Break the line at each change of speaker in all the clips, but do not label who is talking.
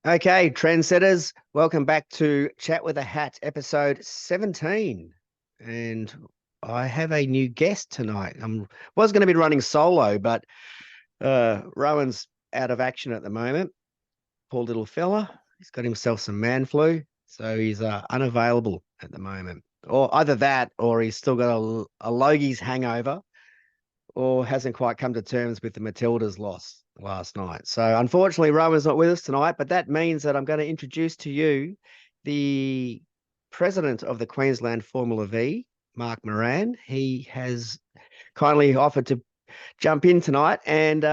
Okay, trendsetters, welcome back to Chat with a Hat, episode 17. And I have a new guest tonight. I was going to be running solo, but Rowan's out of action at the moment. Poor little fella. He's got himself some man flu, so he's unavailable at the moment. Or either that, or he's still got a Logie's hangover, or hasn't quite come to terms with the Matildas loss last night. So unfortunately, Rowan's not with us tonight, but that means that I'm going to introduce to you the president of the Queensland Formula Vee, Mark Moran. He has kindly offered to jump in tonight and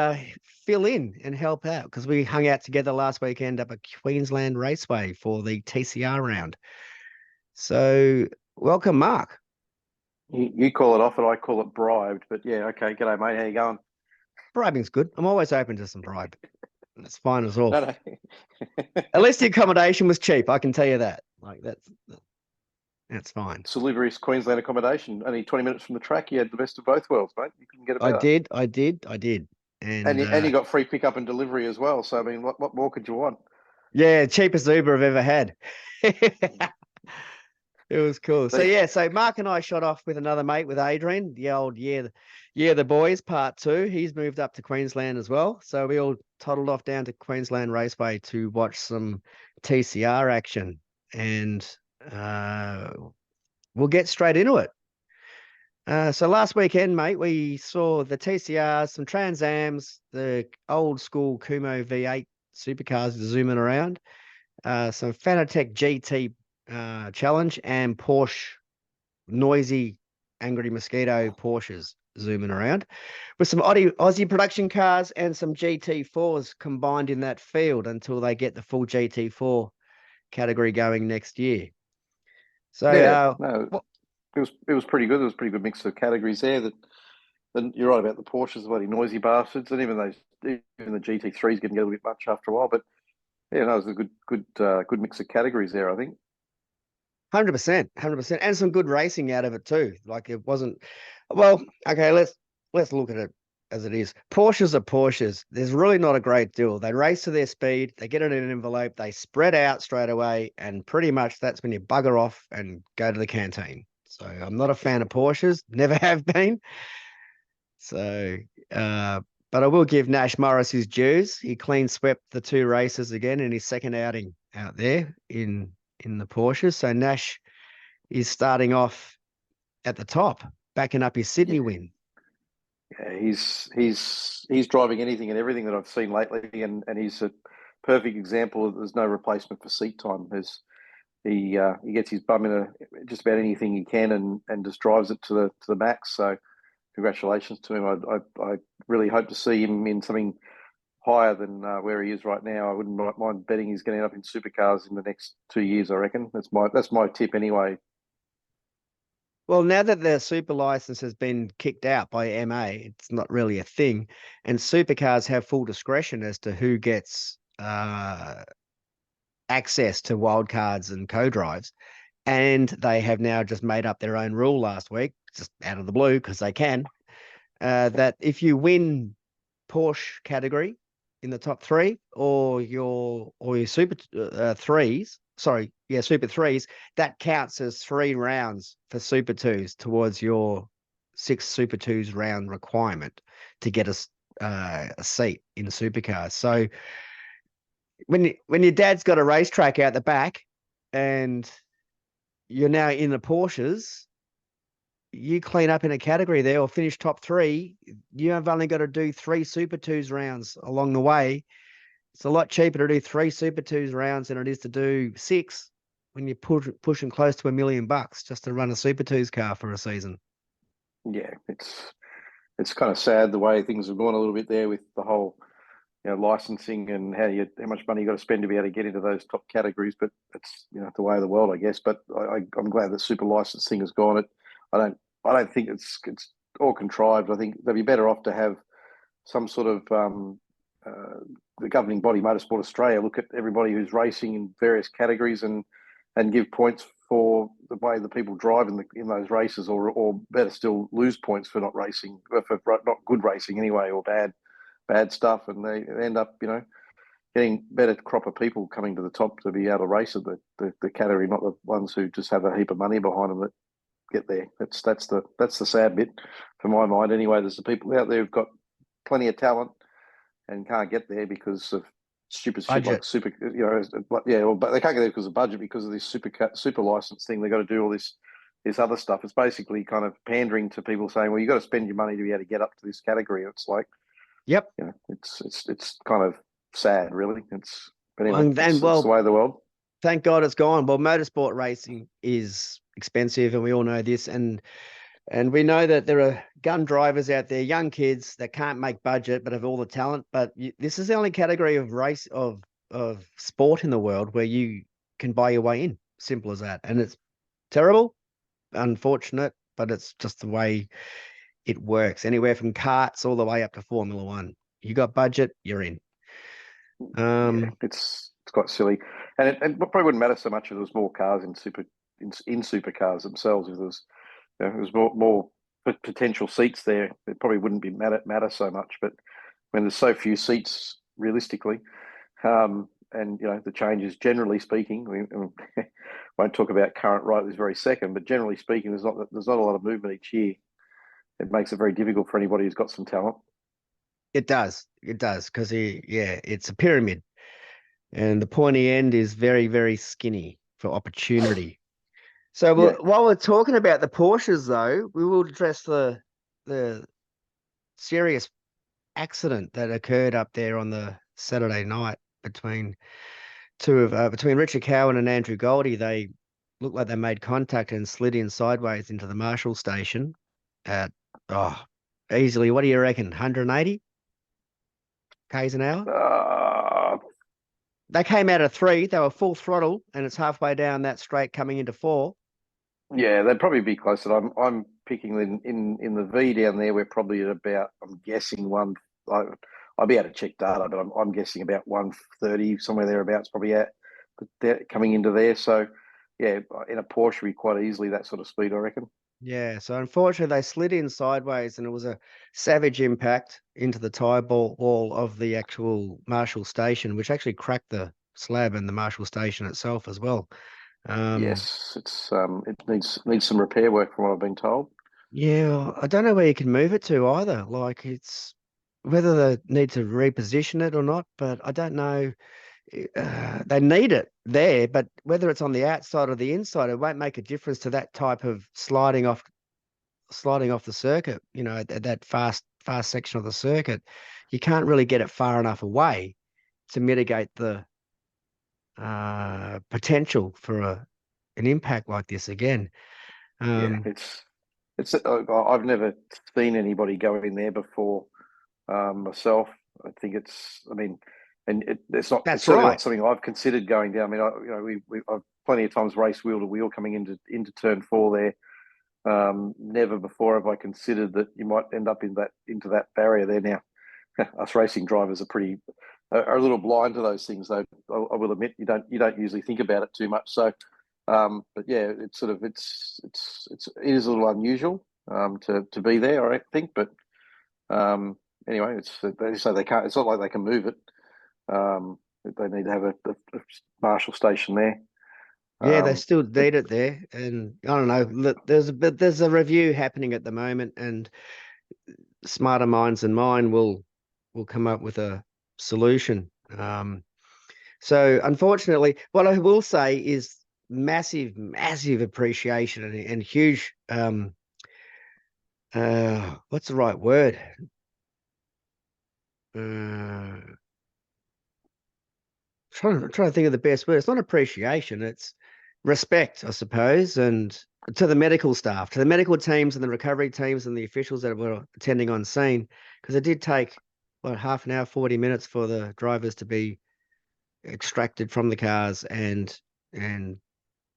fill in and help out because we hung out together last weekend up at Queensland Raceway for the TCR round. So welcome, Mark.
You call it off and I call it bribed, but yeah, okay. G'day, mate. How you going?
Bribing's good. I'm always open to some bribe. That's fine as all.
No, no.
At least the accommodation was cheap. I can tell you that. Like that's fine.
Salubrious Queensland accommodation. Only 20 minutes from the track. You had the best of both worlds, mate. You couldn't get a
I
better.
did, I did, I did.
And
And
you got free pickup and delivery as well. So I mean, what more could you want?
yeah, cheapest Uber I've ever had. It was cool. So
They,
yeah, so Mark and I shot off with another mate, with Adrian, the old yeah, the boys part two. He's moved up to Queensland as well. So we all toddled off down to Queensland Raceway to watch some TCR action. And uh we'll get straight into it. So last weekend, mate, we saw the TCRs, some Transams, the old school Kumo V8 supercars zooming around, some Fanatec GT challenge, and Porsche noisy Angry Mosquito Porsches zooming around, with some Aussie production cars and some GT4s combined in that field until they get the full GT4 category going next year. So,
yeah, no,
what
it was pretty good. There was a pretty good mix of categories there. Then you're right about the Porsches, bloody noisy bastards, and even the GT3s getting a little bit much after a while. But yeah, no, it was a good mix of categories there. I think.
100%, 100%, and some good racing out of it too. Like it wasn't, well, okay, let's look at it as it is. Porsches are Porsches. There's really not a great deal. They race to their speed, they get it in an envelope, they spread out straight away, and pretty much that's when you bugger off and go to the canteen. So I'm not a fan of Porsches, never have been. So, uh, but I will give Nash Morris his dues. He clean swept the two races again in his second outing out there in the Porsches. So Nash is starting off at the top, backing up his Sydney
Yeah,
win.
yeah, he's driving anything and everything that I've seen lately, and he's a perfect example of there's no replacement for seat time. He gets his bum in just about anything he can, and just drives it to the max. So congratulations to him. I really hope to see him in something higher than where he is right now. I wouldn't mind betting he's going to end up in supercars in the next 2 years. I reckon that's my tip anyway.
Well, now that the super license has been kicked out by MA, it's not really a thing. And supercars have full discretion as to who gets access to wildcards and co-drives. And they have now just made up their own rule last week, just out of the blue, because they can, that if you win Porsche category in the top three, or your super threes, sorry, yeah, super threes, that counts as 3 rounds for super twos towards your 6 super twos round requirement to get a seat in supercars. So when your dad's got a racetrack out the back and you're now in the Porsches, you clean up in a category there or finish top three, you have only got to do 3 super twos rounds along the way. It's a lot cheaper to do 3 super twos rounds than it is to do 6 when you're pushing close to $1 million just to run a super twos car for a season.
Yeah, it's kind of sad the way things have gone a little bit there with the whole licensing and how much money you got to spend to be able to get into those top categories. But it's the way of the world, I guess. But I'm glad that super licensing has gone. I don't think it's all contrived. I think they'd be better off to have some sort of uh, the governing body, Motorsport Australia, look at everybody who's racing in various categories and give points for the way the people drive in those races, or better still, lose points for not racing, for not good racing anyway, or bad stuff, and they end up getting better crop of people coming to the top to be able to race at the category, not the ones who just have a heap of money behind them that get there. That's the sad bit for my mind. Anyway, there's the people out there who've got plenty of talent and can't get there because of stupid shit like
Budget.
super, but they can't get there because of budget, because of this super license thing. They got to do all this other stuff. It's basically kind of pandering to people, saying, well, you got to spend your money to be able to get up to this category. It's like,
Yep.
it's kind of sad, really. But anyway,
And
it's the way of the world.
Thank God it's gone. Well, motorsport racing is expensive, and we all know this. And we know that there are gun drivers out there, young kids that can't make budget but have all the talent. But this is the only category of race of sport in the world where you can buy your way in. Simple as that. And it's terrible, unfortunate, but it's just the way it works. Anywhere from karts all the way up to Formula One. You got budget, you're in.
It's quite silly, and it probably wouldn't matter so much if there was more cars in supercars themselves. If there was more potential seats there, it probably wouldn't be matter so much. But when there's so few seats, realistically, and the changes, generally speaking, we won't talk about current right this very second, but generally speaking, there's not a lot of movement each year. It makes it very difficult for anybody who's got some talent.
It does, because it's a pyramid, and the pointy end is very, very skinny for opportunity. So while we're talking about the Porsches, though, we will address the serious accident that occurred up there on the Saturday night between Richard Cowan and Andrew Goldie. They looked like they made contact and slid in sideways into the Marshall station at easily, what do you reckon, 180 k's an hour? They came out of 3. They were full throttle, and it's halfway down that straight coming into 4.
Yeah, they'd probably be closer. I'm picking in the V down there. We're probably at about, I'm guessing I'll be able to check data, but I'm guessing about 130, somewhere thereabouts, probably at coming into there. So yeah, in a Porsche, be quite easily that sort of speed, I reckon.
Yeah, so unfortunately they slid in sideways, and it was a savage impact into the tie wall of the actual Marshall station, which actually cracked the slab and the Marshall station itself as well.
Yes, it needs some repair work, from what I've been told.
Yeah, I don't know where you can move it to either. Like, it's whether they need to reposition it or not, but I don't know. They need it there, but whether it's on the outside or the inside, it won't make a difference to that type of sliding off the circuit. That fast section of the circuit, you can't really get it far enough away to mitigate the potential for an impact like this again.
It's I've never seen anybody go in there before, myself. I think it's certainly not something I've considered going down. I mean, I've plenty of times raced wheel to wheel coming into turn 4 there. Never before have I considered that you might end up into that barrier there. Now, us racing drivers are a little blind to those things, though. I will admit, you don't usually think about it too much. So, but yeah, it is a little unusual to be there, I think. But anyway, they say they can't. It's not like they can move it. They need to have a Marshall station there.
Yeah, they still need it there, and I don't know. There's a review happening at the moment, and smarter minds than mine will come up with a solution. So unfortunately, what I will say is massive appreciation and huge. What's the right word? Trying to think of the best word. It's not appreciation. It's respect, I suppose, and to the medical staff, to the medical teams and the recovery teams and the officials that were attending on scene, because it did take half an hour, 40 minutes for the drivers to be extracted from the cars and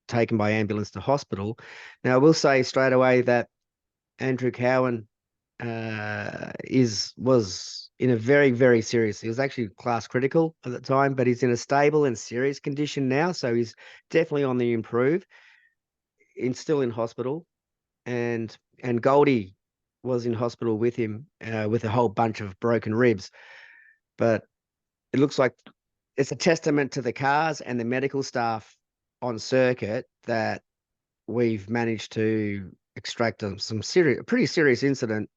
taken by ambulance to hospital. Now, I will say straight away that Andrew Cowan was in a very, very serious. He was actually class critical at the time, but he's in a stable and serious condition now, so he's definitely on the improve. Still in hospital, and Goldie was in hospital with him with a whole bunch of broken ribs, but it looks like it's a testament to the cars and the medical staff on circuit that we've managed to extract some pretty serious incident,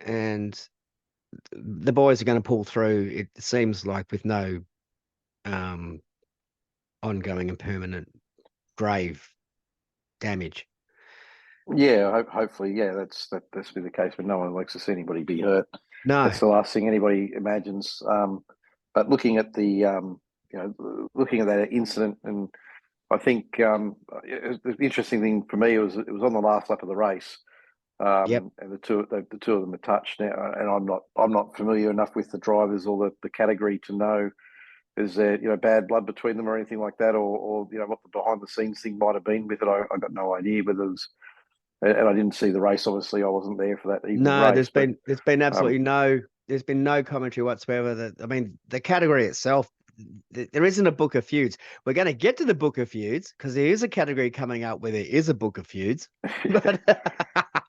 and the boys are going to pull through. It seems like with no ongoing and permanent grave damage.
Yeah, hopefully, yeah, that's be the case. But no one likes to see anybody be hurt.
No,
That's the last thing anybody imagines. But looking at looking at that incident, and I think the interesting thing for me was it was on the last lap of the race,
yep,
and the two of them are touched now. And I'm not familiar enough with the drivers or the category to know is there bad blood between them or anything like that, or what the behind the scenes thing might have been with it. I got no idea whether it was, and I didn't see the race. Obviously, I wasn't there for that evening
no.
race.
There's been absolutely no. There's been no commentary whatsoever. That I mean, the category itself, there isn't a book of feuds. We're going to get to the book of feuds because there is a category coming up where there is a book of feuds. But but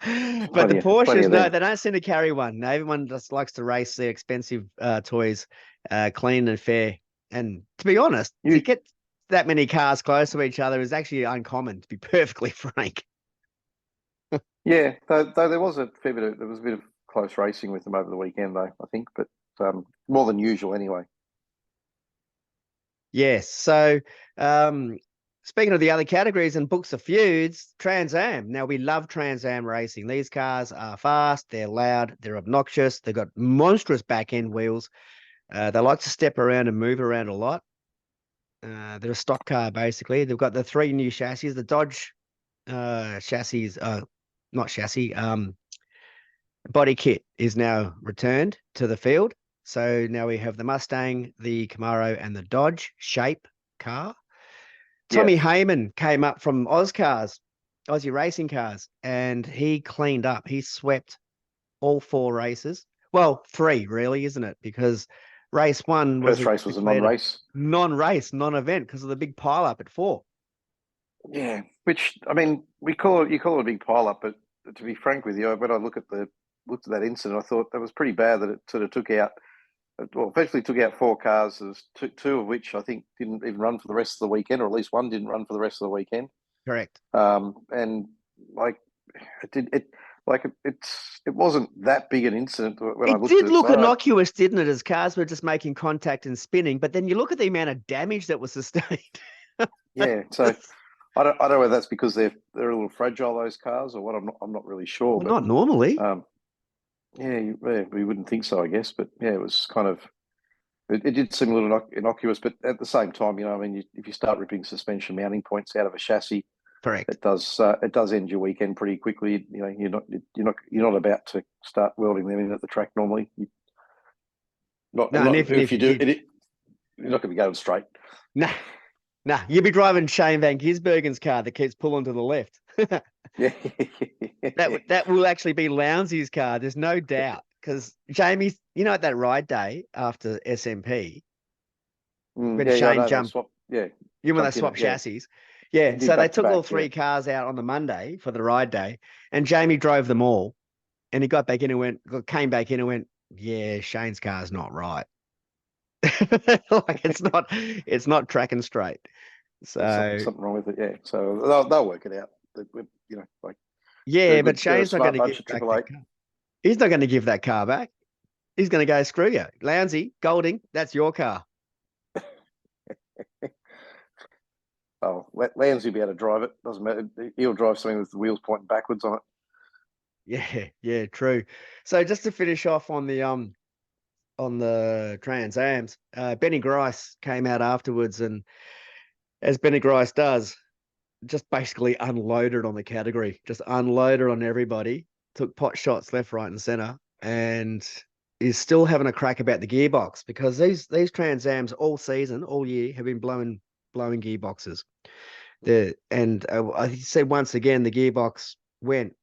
the
plenty
Porsches,
of
no,
them.
they don't seem to carry one. No, everyone just likes to race their expensive toys, clean and fair. And to be honest, to get that many cars close to each other is actually uncommon, to be perfectly frank.
Yeah, though there was a fair bit there was a bit of close racing with them over the weekend, though, I think, but more than usual anyway.
Yes. So, speaking of the other categories and books of feuds, Trans Am. Now, we love Trans Am racing. These cars are fast, they're loud, they're obnoxious, they've got monstrous back end wheels. They like to step around and move around a lot. They're a stock car, basically. They've got the 3 new chassis, the Dodge chassis, not chassis, body kit is now returned to the field. So now we have the Mustang, the Camaro, and the Dodge shape car. Tommy Hayman came up from Aussie Racing Cars, and he cleaned up. He swept all 4 races. Well, 3 really, isn't it? Because race 1 was
First race was a non-race,
non-event because of the big pile up at 4.
Yeah, which I mean, you call it a big pile up, but to be frank with you, when I looked at that incident, I thought that was pretty bad that it sort of took out. Well, effectively took out 4 cars. There's two of which I think didn't even run for the rest of the weekend, or at least one didn't run for the rest of the weekend.
Correct.
And like it wasn't that big an incident when I looked at it.
It did look innocuous, didn't it, as cars were just making contact and spinning, but then you look at the amount of damage that was sustained.
Yeah, so I don't know whether that's because they're a little fragile, those cars, or what. I'm not really sure.
Well, not normally.
Yeah, we wouldn't think so, I guess. But yeah, it was kind of it did seem a little innocuous, but at the same time, I mean, if you start ripping suspension mounting points out of a chassis,
correct,
it does end your weekend pretty quickly. You're not about to start welding them in at the track normally. If you do, you're not going to be going straight.
Nah, you'll be driving Shane Van Gisbergen's car that keeps pulling to the left.
Yeah.
That will actually be Lounsey's car. There's no doubt. Because Jamie, at that ride day after SMP, when Shane jumped, when they swapped chassis. Yeah, so they took all 3 cars out on the Monday for the ride day, and Jamie drove them all, and he got back in and came back in and went, yeah, Shane's car's not right. Like it's not tracking straight. So
there's something wrong with it, yeah. So they'll work it out.
But Shane's not going to give back that car. He's not going to give that car back. He's going to go, screw you, Lounsey, Golding, that's your car.
Oh, Lounsey will be able to drive it. Doesn't matter. He'll drive something with the wheels pointing backwards on
it. Yeah, true. So just to finish off on the Trans Ams, Benny Grice came out afterwards, and as Benny Grice does, just basically unloaded on the category, just unloaded on everybody, took pot shots left, right, and center, and is still having a crack about the gearbox, because these Trans Ams all season, all year, have been blowing gearboxes. I said once again, the gearbox went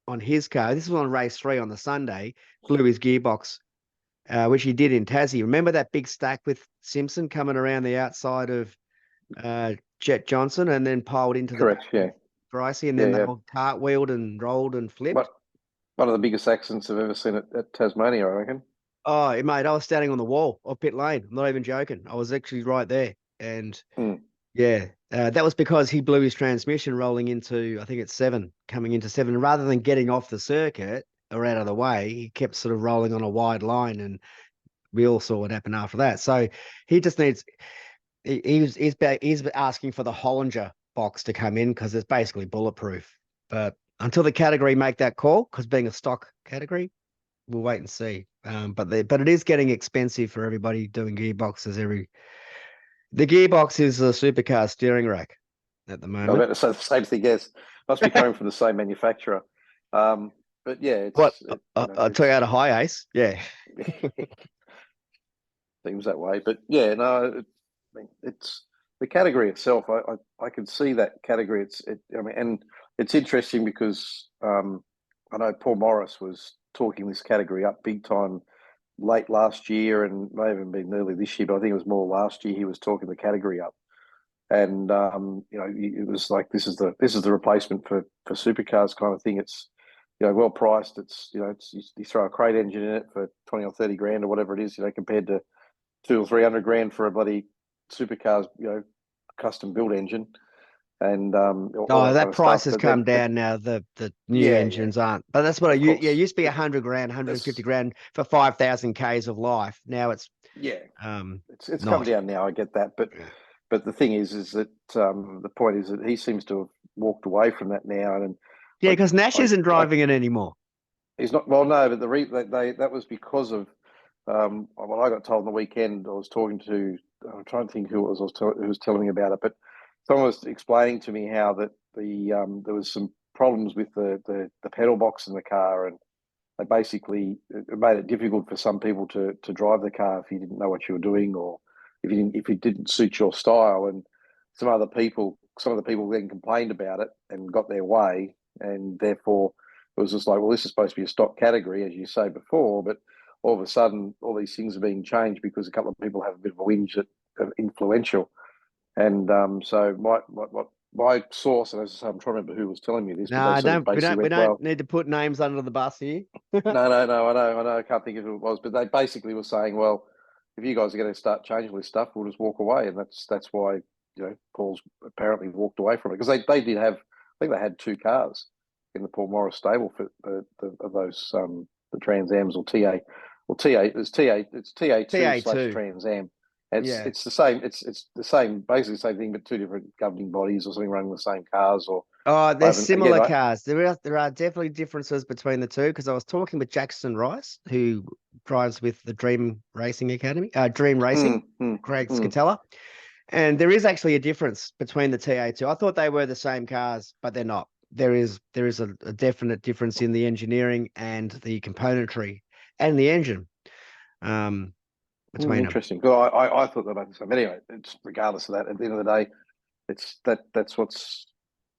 on his car. This was on race 3 on the Sunday, blew his gearbox, which he did in Tassie. Remember that big stack with Simpson coming around the outside of Jet Johnson and then piled into the Gricey, and then they all cartwheeled and rolled and flipped.
One of the biggest accidents I've ever seen at Tasmania, I reckon.
Oh, mate, I was standing on the wall of pit lane. I'm not even joking. I was actually right there. And yeah, that was because he blew his transmission rolling into, I think it's 7, coming into 7. Rather than getting off the circuit or out of the way, he kept sort of rolling on a wide line, and we all saw what happened after that. So he just needs, he's asking for the Hollinger box to come in because it's basically bulletproof. But until the category make that call, because being a stock category, we'll wait and see. But it is getting expensive for everybody doing gearboxes. The gearbox is a supercar steering rack at the
I was
moment.
about to say the same thing. Yes, must be coming from the same manufacturer. But yeah,
What?
it's
A Toyota High Ace? Yeah.
seems that way. But yeah, no, I mean, it's the category itself. I can see that category. I mean, and it's interesting because I know Paul Morris was talking this category up big time late last year, and may have even been early this year, but I think it was more last year. He was talking the category up, and it was like this is the replacement for supercars kind of thing. It's well priced. It's you throw a crate engine in it for 20 or 30 grand or whatever it is, compared to 200 or 300 grand for a bloody supercars custom built engine. And all that
That
kind of
price
stuff.
has
But
come
then,
down now. The new
yeah,
engines aren't. But that's what
of
it
course,
used to be 100 grand, 150
that's
grand for 5,000 Ks of life. Now it's
yeah, it's come
not.
down now. I get that, but the thing is that the point is that he seems to have walked away from that now, and
Yeah,
I,
because Nash
I,
isn't
I
driving it anymore.
he's not. Well, no, but that was because of what I got told on the weekend. I was talking to. I'm trying to think who it was. Who was telling me about it, but someone was explaining to me how that there was some problems with the pedal box in the car, and they basically it made it difficult for some people to drive the car if you didn't know what you were doing, or if it didn't suit your style. And some of the people then complained about it and got their way, and therefore it was just like, well, this is supposed to be a stock category, as you say before, but all of a sudden all these things are being changed because a couple of people have a bit of a whinge that are influential. And so my source, and as I say, I'm trying to remember who was telling me this, but
No,
they
I
sort of
don't. We
basically
don't. We
went,
don't
well,
need to put names under the bus here.
no, I know, I can't think of who it was, but they basically were saying, well, if you guys are going to start changing this stuff, we'll just walk away, and that's why Paul's apparently walked away from it, because they did have, I think they had 2 cars in the Paul Morris stable for of those the Transams or TA, well it's TA2 slash
TA2.
Transam.
Yeah.
It's the same. It's the same, basically the same thing, but 2 different governing bodies or something running the same cars. Or
Oh,
I
they're
haven't again.
similar cars. There are definitely differences between the two, because I was talking with Jackson Rice, who drives with the Dream Racing Academy, Dream Racing, Craig
Mm.
Scatella. And there is actually a difference between the TA2. I thought they were the same cars, but they're not. There is a definite difference in the engineering and the componentry and the engine between them.
Interesting. Well, I thought they were both the same. Anyway, it's regardless of that. At the end of the day, it's that's what's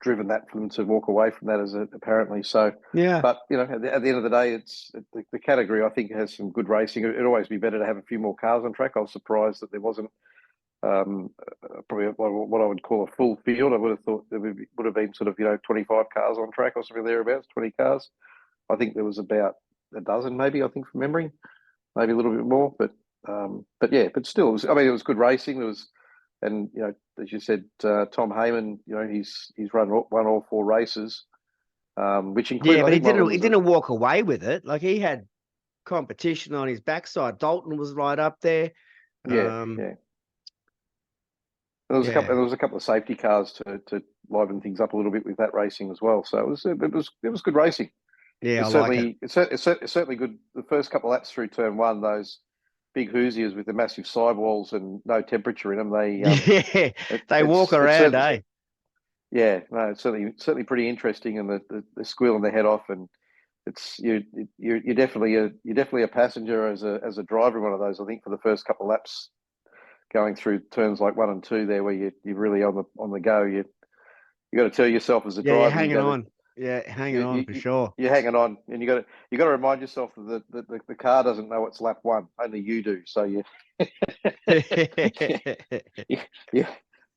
driven that for them to walk away from that, as apparently. So,
Yeah.
but at the end of the day, it's the category. I think has some good racing. It'd always be better to have a few more cars on track. I was surprised that there wasn't probably what I would call a full field. I would have thought there would have been sort of 25 cars on track or something thereabouts, 20 cars. I think there was about a dozen, maybe. I think from memory, maybe a little bit more, but yeah, but still, it was good racing. There was, and as you said, Tom Heyman, he's won all 4 races, which include,
Yeah,
I
but he
think one of them
didn't he
was a
didn't walk away with it. Like, he had competition on his backside. Dalton was right up there.
yeah,
Um,
yeah. And
yeah.
there was a couple of safety cars to liven things up a little bit with that racing as well. So it was good racing.
Yeah, I like it.
It's certainly good. The first couple of laps through turn 1, those big Hoosiers with the massive sidewalls and no temperature in them,
Yeah, they walk
it's
around,
certainly,
eh?
yeah, no, it's certainly pretty interesting, and the squealing their head off, and it's you're definitely a passenger as a driver in one of those. I think for the first couple of laps going through turns like 1 and 2 there, where you're really on the go. You got to tell yourself as a
Yeah, you're
driver,
hanging on. Yeah, hanging on for sure.
you're hanging on, and you got to remind yourself that the car doesn't know it's lap 1, only you do. So yeah,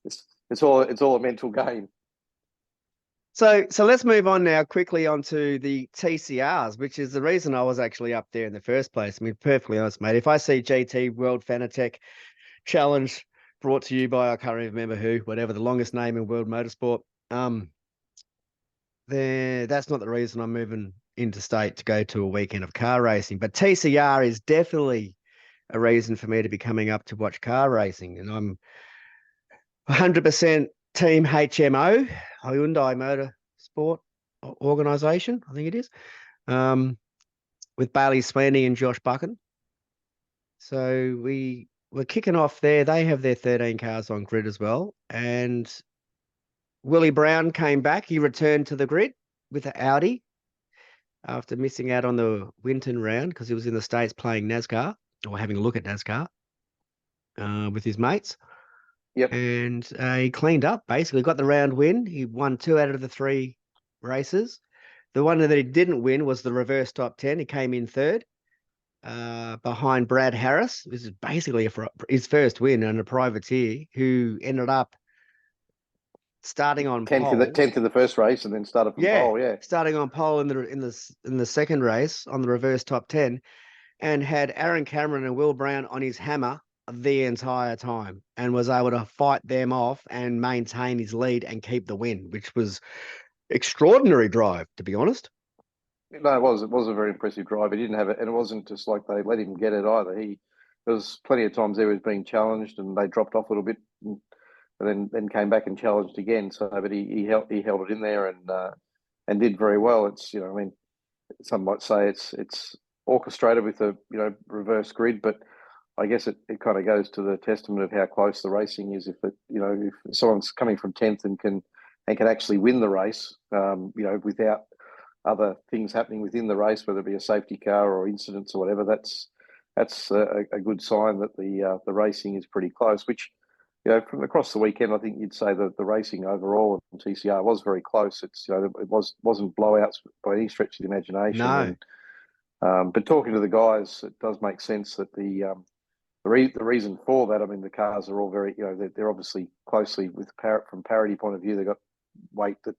it's all a mental game.
So let's move on now quickly onto the TCRs, which is the reason I was actually up there in the first place. I mean, perfectly honest, mate. If I see GT World Fanatec Challenge brought to you by, I can't remember who, whatever the longest name in world motorsport, that's not the reason I'm moving interstate to go to a weekend of car racing. But TCR is definitely a reason for me to be coming up to watch car racing. And I'm 100% team HMO, Hyundai Motorsport Organisation, I think it is, with Bailey Sweeney and Josh Buchan. So we're kicking off there. They have their 13 cars on grid as well. And Willie Brown came back. He returned to the grid with an Audi after missing out on the Winton round because he was in the States playing NASCAR or having a look at NASCAR with his mates.
Yep.
And he cleaned up, basically got the round win. He won 2 out of the 3 races. The one that he didn't win was the reverse top 10. He came in third behind Brad Harris. This is basically his first win and a privateer who ended up starting on
10th in the first race and then started from pole. Yeah,
starting on pole in the second race on the reverse top 10, and had Aaron Cameron and Will Brown on his hammer the entire time and was able to fight them off and maintain his lead and keep the win, which was extraordinary drive, to be honest.
No, it was a very impressive drive. He didn't have it, and it wasn't just like they let him get it either. There was plenty of times there he was being challenged, and they dropped off a little bit, and then came back and challenged again. So, but he held it in there and did very well. It's I mean, some might say it's orchestrated with a reverse grid, but I guess it kind of goes to the testament of how close the racing is. If someone's coming from 10th and can actually win the race, without other things happening within the race, whether it be a safety car or incidents or whatever, that's a good sign that the racing is pretty close. Which, from across the weekend, I think you'd say that the racing overall in TCR was very close. It's it wasn't blowouts by any stretch of the imagination.
No.
But talking to the guys, it does make sense that the reason for that, I mean, the cars are all very, they're obviously closely from parity point of view. They've got weight that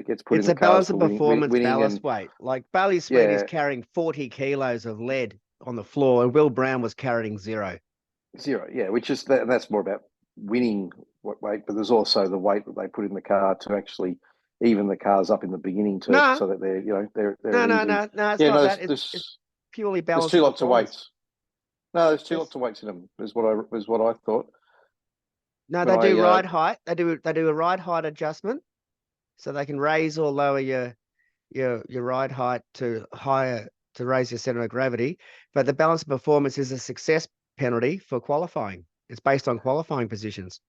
gets put in the cars.
It's a balance of performance, ballast weight. Like Bailey Sweeney's carrying 40 kilos of lead on the floor, and Will Brown was carrying 0.
Yeah, which is that, and that's more about winning weight, but there's also the weight that they put in the car to actually even the cars up in the beginning so that they're they're
no, it's not that. It's purely balance.
There's 2 lots of weights. No, there's 2 lots of weights in them. Is what I thought.
No, they do ride height. They do a ride height adjustment, so they can raise or lower your ride height to raise your center of gravity. But the balance of performance is a success penalty for qualifying. It's based on qualifying positions.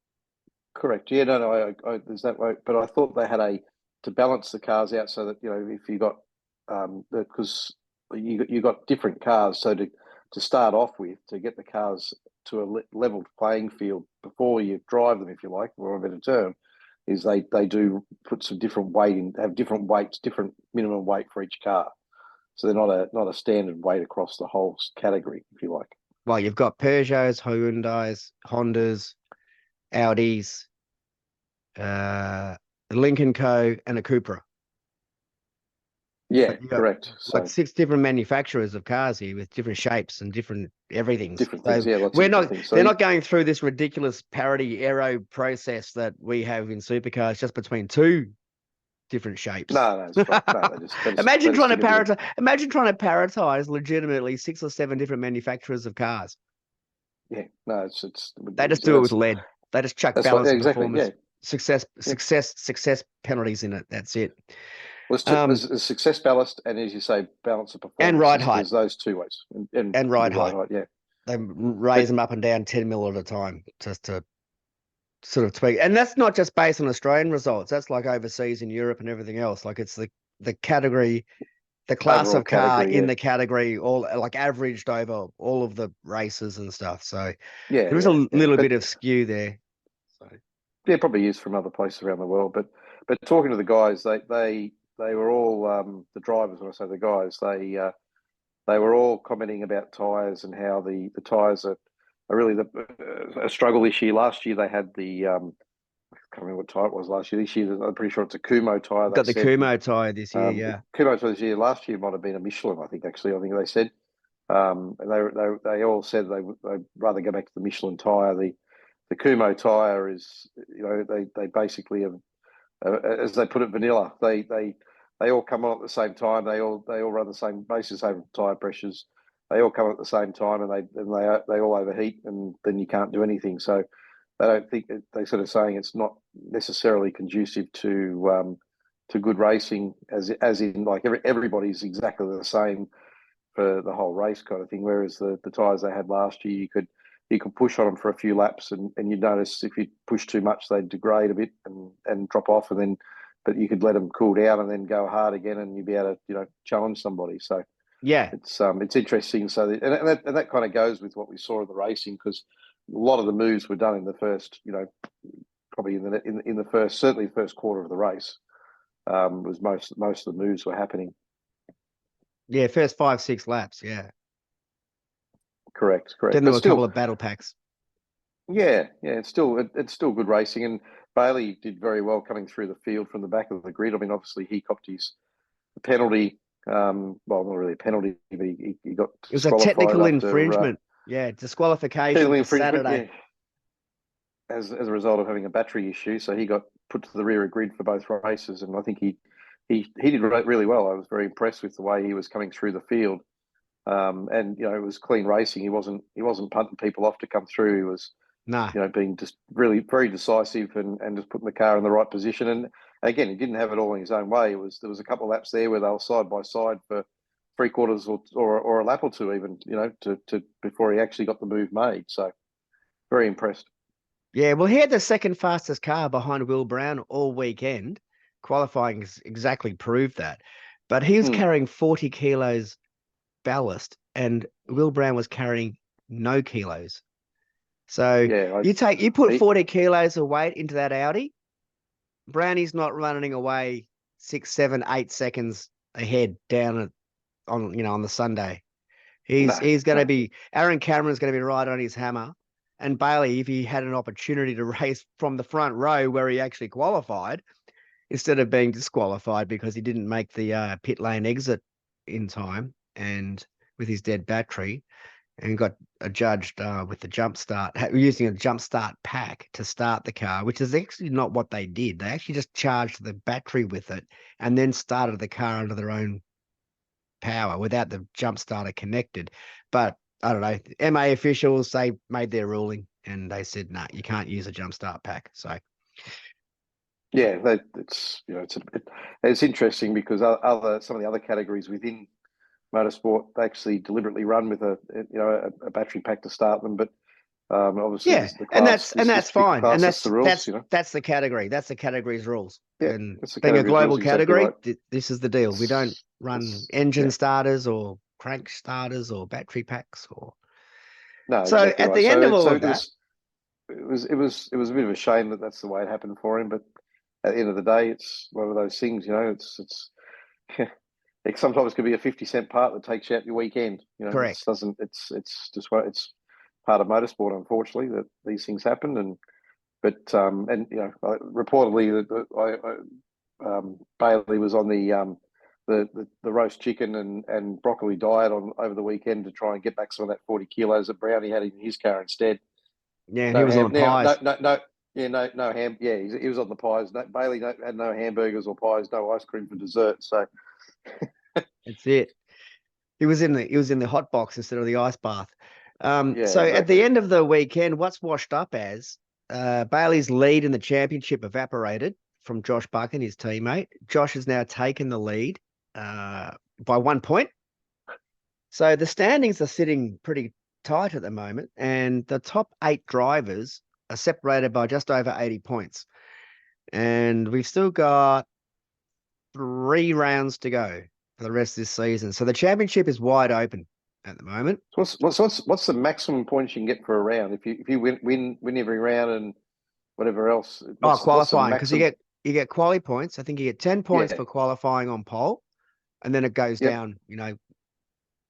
Correct. Yeah, no, there's that way. But I thought they had to balance the cars out so that if you got because you got different cars, so to start off with, to get the cars to a leveled playing field before you drive them, if you like, for a better term, is they do put some different weight in, have different weights, different minimum weight for each car. So they're not a standard weight across the whole category, if you like.
Well, you've got Peugeots, Hyundais, Hondas, Audis, Lincoln Co, and a Cupra.
Yeah, correct.
Like 6 different manufacturers of cars here with different shapes and different everything.
Different things, yeah.
They're not going through this ridiculous parity aero process that we have in supercars, just between 2 different shapes.
No, it's right. No,
imagine trying to paritize legitimately 6 or 7 different manufacturers of cars.
Yeah, no,
they just do it with lead. They just chuck balance and performance, success penalties in it. That's it.
Well, there's success ballast, and as you say, balance of performance
and ride height.
There's those 2 ways,
and ride height.
Yeah,
they raise them up and down 10 mil at a time just to sort of tweak. And that's not just based on Australian results. That's like overseas in Europe and everything else. Like it's the category, the class
overall
of car
category,
in the category, all like averaged over all of the races and stuff. So
yeah,
there's a little bit of skew there. So
yeah, probably is from other places around the world. But talking to the guys, they were all the drivers. When I say the guys, they were all commenting about tyres and how the tyres are really a struggle this year. Last year they had the can't remember what tyre it was last year. This year, I'm pretty sure it's a Kumo tyre. They
Got the
said
Kumo tyre this year, yeah.
Kumo tyre this year. Last year might have been a Michelin, I think. Actually, I think they said. And they all said they'd rather go back to the Michelin tyre. The Kumo tyre is, they basically have, as they put it, vanilla. They all come on at the same time. They all run the same, basically same tyre pressures. They all come on at the same time, and they all overheat, and then you can't do anything. So they don't think they're sort of saying it's not necessarily conducive to good racing, as in like everybody's exactly the same for the whole race kind of thing. Whereas the tyres they had last year, you could push on them for a few laps, and you'd notice if you push too much, they'd degrade a bit and drop off, and then but you could let them cool down and then go hard again, and you'd be able to challenge somebody. So
Yeah.
it's interesting. So and that kind of goes with what we saw in the racing, because a lot of the moves were done in the first, probably in the first, certainly the first quarter of the race, was most of the moves were happening.
Yeah, first 5-6 laps, yeah.
Correct.
Then there were a couple of battle packs.
Yeah, it's still good racing, and Bailey did very well coming through the field from the back of the grid. I mean, obviously he copped his penalty. Well, not really a penalty, but he got
It was a technical infringement. Yeah, disqualification for Saturday.
Yeah, as a result of having a battery issue, so he got put to the rear of grid for both races, and I think he did really well. I was very impressed with the way he was coming through the field. And it was clean racing. He wasn't punting people off to come through. He was being just really very decisive and just putting the car in the right position. And again, he didn't have it all in his own way. There was a couple of laps there where they were side by side for 3/4 or a lap or two even, to before he actually got the move made. So very impressed.
Yeah, well, he had the second fastest car behind Will Brown all weekend. Qualifying exactly proved that. But he was carrying 40 kilos ballast, and Will Brown was carrying no kilos. So you put 40 kilos of weight into that Audi, Brownie's not running away 6, 7, 8 seconds ahead down on the Sunday. He's going to be, Aaron Cameron's going to be right on his hammer. And Bailey, if he had an opportunity to race from the front row where he actually qualified, instead of being disqualified because he didn't make the pit lane exit in time and with his dead battery, and got adjudged with the jump start, using a jump start pack to start the car, which is actually not what they did. They actually just charged the battery with it and then started the car under their own power without the jump starter connected. But I don't know, MA officials, they made their ruling and they said, no, you can't use a jump start pack. So
yeah, it's interesting because some of the other categories within motorsport, they actually deliberately run with a battery pack to start them, but obviously the class,
and that's fine, and that's
the rules.
That's the category. That's the category's rules.
Yeah,
and being a global category, exactly right. This is the deal. We don't run engine starters or crank starters or battery packs or.
No.
So
exactly
at
right.
the end of all of that,
it was a bit of a shame that that's the way it happened for him. But at the end of the day, it's one of those things. It's it sometimes can be a 50-cent part that takes you out your weekend.
Correct.
It's just what it's part of motorsport, unfortunately, that these things happen. Reportedly Bailey was on the roast chicken and broccoli diet over the weekend to try and get back some of that 40 kilos that Brownie had in his car instead.
Yeah, he was on pies.
No ham. Yeah, he was on the pies. Bailey had no hamburgers or pies, no ice cream for dessert. So
that's it. He was in the hot box instead of the ice bath. So
exactly.
At the end of the weekend, what's washed up as Bailey's lead in the championship evaporated from Josh Buck and his teammate. Josh has now taken the lead by 1 point. So the standings are sitting pretty tight at the moment, and the top 8 drivers are separated by just over 80 points. And we've still got 3 rounds to go for the rest of this season. So the championship is wide open at the moment.
What's the maximum points you can get for a round if you win every round and whatever else?
Qualifying, because you get quali points. I think you get 10 points for qualifying on pole, and then it goes down.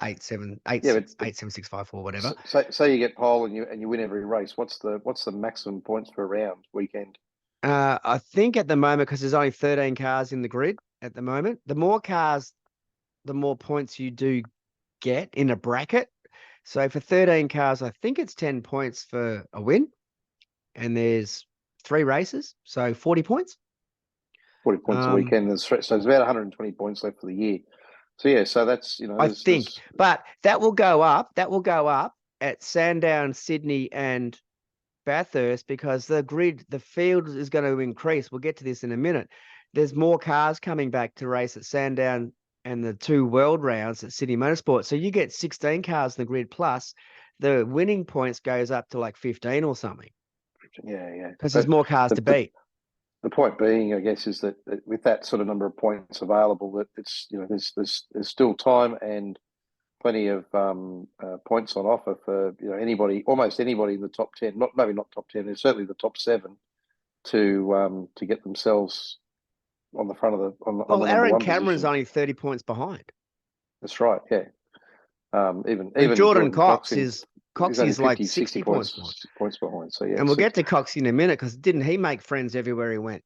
8, 7, 8, 6, 8, 7, 6, 5, 4, whatever.
So you get pole and you win every race. What's the maximum points for a round weekend?
I think at the moment, because there's only 13 cars in the grid at the moment, the more cars, the more points you do get in a bracket. So for 13 cars, I think it's 10 points for a win, and there's 3 races, so 40 points.
40 points a weekend. So there's about 120 points left for the year. So yeah, so that's
I think, but that will go up. That will go up at Sandown, Sydney, and Bathurst, because the field is going to increase. We'll get to this in a minute. There's more cars coming back to race at Sandown and the 2 world rounds at Sydney Motorsport. So you get 16 cars in the grid, plus the winning points goes up to like 15 or something.
Yeah.
Because there's more cars to beat.
The point being, I guess, is that with that sort of number of points available, that it's there's still time and plenty of points on offer for anybody, almost anybody in the top 10. Maybe not top 10, certainly the top 7 to get themselves on the front of the on the
Aaron
number 1
Cameron's
position.
only 30 points behind.
That's right. Yeah. Even
Jordan Cox
is
like 60 points
behind. So yeah,
and we'll get to Cox in a minute, because didn't he make friends everywhere he went?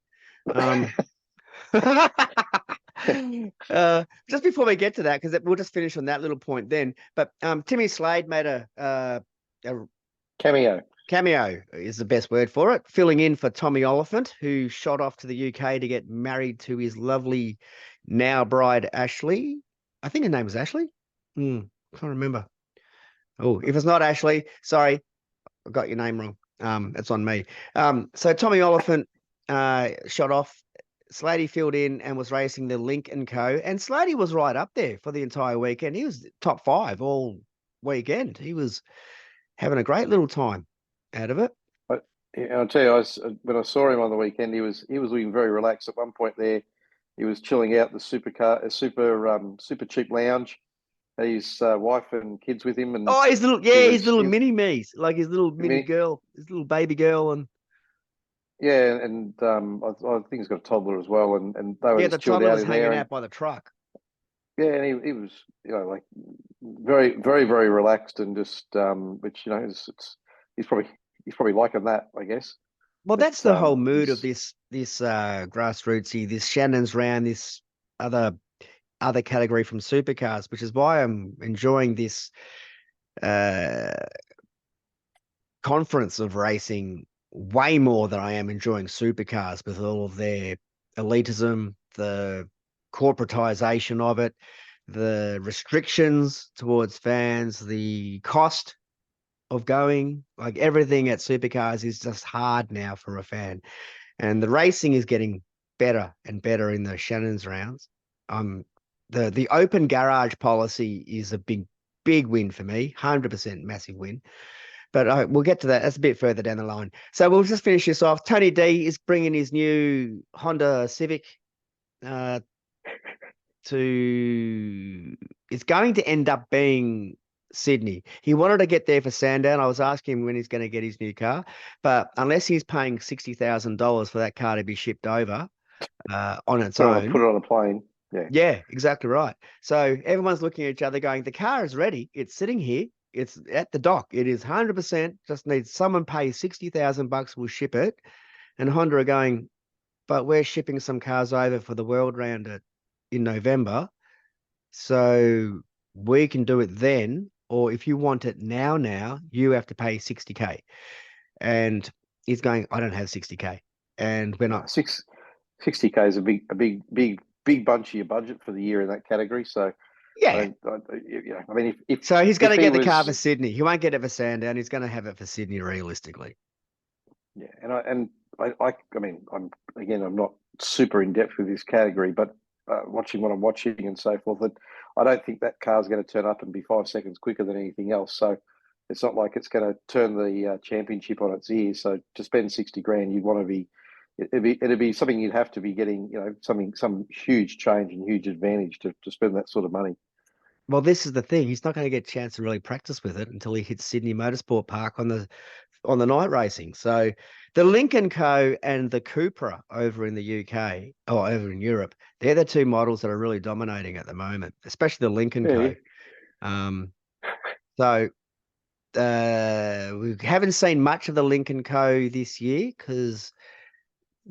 Just before we get to that, because we'll just finish on that little point then. But Timmy Slade made a
cameo.
Cameo is the best word for it, filling in for Tommy Oliphant, who shot off to the UK to get married to his lovely now bride Ashley. I think her name was Ashley. Can't remember. Oh, if it's not Ashley, sorry, I got your name wrong. It's on me. So Tommy Oliphant shot off. Slady filled in and was racing the Link & Co. And Slady was right up there for the entire weekend. He was top 5 all weekend. He was having a great little time out of it.
I'll tell you, when I saw him on the weekend, he was looking very relaxed. At one point there, he was chilling out the super cheap lounge. Had his wife and kids with him, and
his little mini me's, like his little mini girl, his little baby girl, and
and I think he's got a toddler as well, and they were
the
just chilled
toddler
out
was
in
hanging
there,
out by the truck.
Yeah, and he was like very very very relaxed, and just which he's probably liking that, I guess.
Well, that's the whole mood of this grassrootsy, this Shannons Round, this other category from Supercars, which is why I'm enjoying this conference of racing way more than I am enjoying Supercars, with all of their elitism, the corporatization of it, the restrictions towards fans, the cost of going. Like, everything at Supercars is just hard now for a fan, and the racing is getting better and better in the Shannons rounds. The open garage policy is a big win for me. 100% massive win. But we'll get to that. That's a bit further down the line. So we'll just finish this off. Tony D is bringing his new Honda Civic it's going to end up being Sydney. He wanted to get there for Sandown. I was asking him when he's going to get his new car, but unless he's paying $60,000 for that car to be shipped over on its own.
Put it on a plane.
Yeah, exactly right. So everyone's looking at each other going, the car is ready. It's sitting here. It's at the dock. It is 100%. Just needs someone pay $60,000. We'll ship it. And Honda are going, but we're shipping some cars over for the World Round in November. So we can do it then. Or if you want it now, you have to pay $60K. And he's going, I don't have $60K. And we're not.
$60K is a big bunch of your budget for the year in that category. So
yeah,
I mean, if
so he's going to get the car for Sydney. He won't get it for Sandown. He's going to have it for Sydney, realistically.
Yeah, and I mean, I'm not super in depth with this category, but watching what I'm watching and so forth, that I don't think that car's going to turn up and be 5 seconds quicker than anything else. So it's not like it's going to turn the championship on its ear. So to spend $60,000, you'd want to be. It'd be something you'd have to be getting, some huge change and huge advantage to spend that sort of money.
Well, this is the thing. He's not going to get a chance to really practice with it until he hits Sydney Motorsport Park on the night racing. So the Link & Co. and the Cupra over in the UK, or over in Europe, they're the 2 models that are really dominating at the moment, especially the Link & Co. So we haven't seen much of the Link & Co. this year because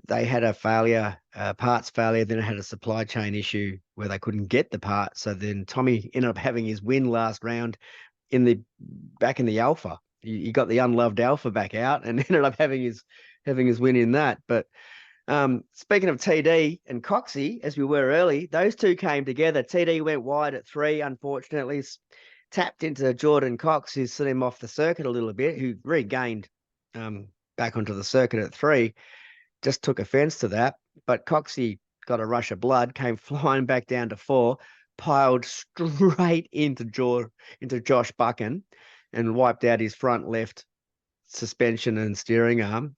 they had a failure, parts failure. Then it had a supply chain issue where they couldn't get the parts. So then Tommy ended up having his win last round back in the Alpha. He got the unloved Alpha back out and ended up having his win in that. But speaking of TD and Coxie, as we were early, those two came together. TD went wide at 3, unfortunately, tapped into Jordan Cox, who sent him off the circuit a little bit, who regained back onto the circuit at 3. Just took offense to that. But Coxie got a rush of blood, came flying back down to 4, piled straight into Josh Buchan and wiped out his front left suspension and steering arm.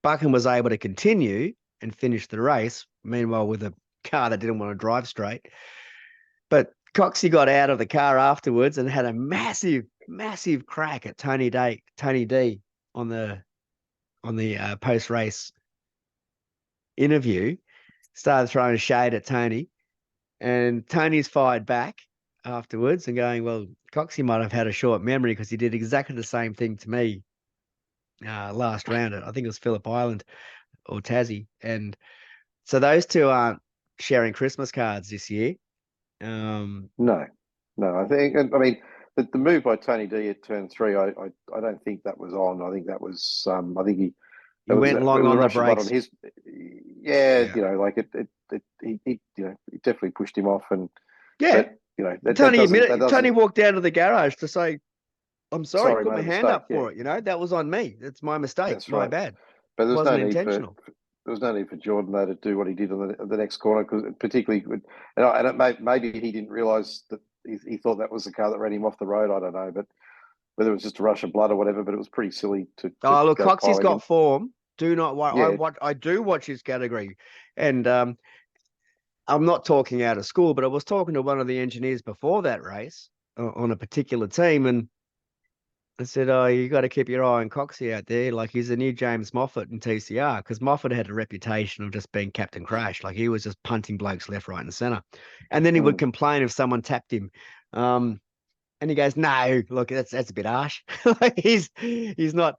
Buchan was able to continue and finish the race, meanwhile with a car that didn't want to drive straight. But Coxie got out of the car afterwards and had a massive, massive crack at Tony D on the post-race interview, started throwing shade at Tony, and Tony's fired back afterwards and going, well, Coxie might have had a short memory because he did exactly the same thing to me last round. I think it was Phillip Island or Tassie. And so those two aren't sharing Christmas cards this year.
No, I think, I mean, the move by Tony D at turn 3, I don't think that was on. I think that was, I think he
went long on the brakes.
On his, yeah, you know, like he definitely pushed him off, and
Tony admitted. Tony walked down to the garage to say, "I'm sorry, put my hand up for it. You know, that was on me. It's my mistake. That's my bad.
But there was
no need intentional.
There was no need for Jordan though to do what he did on the next corner, because particularly, maybe he didn't realise that he thought that was the car that ran him off the road. I don't know, but whether it was just a rush of blood or whatever, but it was pretty silly to
look, Coxie's got form. Do not worry. Yeah. I do watch his category, and I'm not talking out of school, but I was talking to one of the engineers before that race on a particular team, and I said, "Oh, you got to keep your eye on Coxie out there. Like he's the new James Moffat in TCR, because Moffat had a reputation of just being Captain Crash. Like he was just punting blokes left, right, and center, and then he would complain if someone tapped him." And he goes, "No, look, that's a bit harsh. Like he's not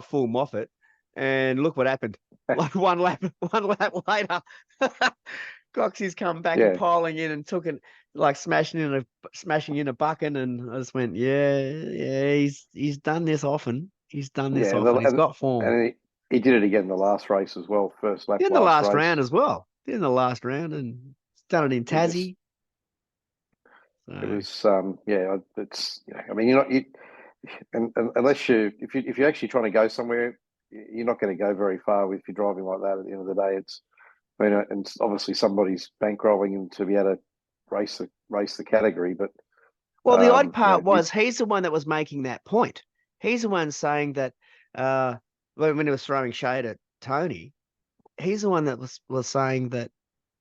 full Moffat." And look what happened. Like one lap later, Coxie's come back and piling in and took it, like smashing in a Buchan, and I just went, yeah, he's done this often. He's done this often. He's got form.
And he did it again in the last race as well. First lap.
In the last round as well. In the last round, and done it in Tassie.
It was it's I mean, unless if you're actually trying to go somewhere, you're not going to go very far if you're driving like that. At the end of the day, and obviously somebody's bankrolling him to be able to race the category. But
the odd part was he's the one that was making that point. He's the one saying that when he was throwing shade at Tony, he's the one that was saying that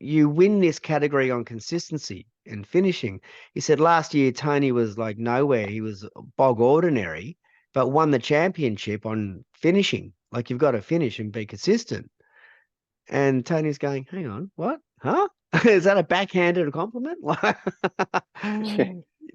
you win this category on consistency and finishing. He said last year Tony was like nowhere. He was bog ordinary, but won the championship on finishing. Like you've got to finish and be consistent. And Tony's going, hang on, what? Huh? Is that a backhanded compliment?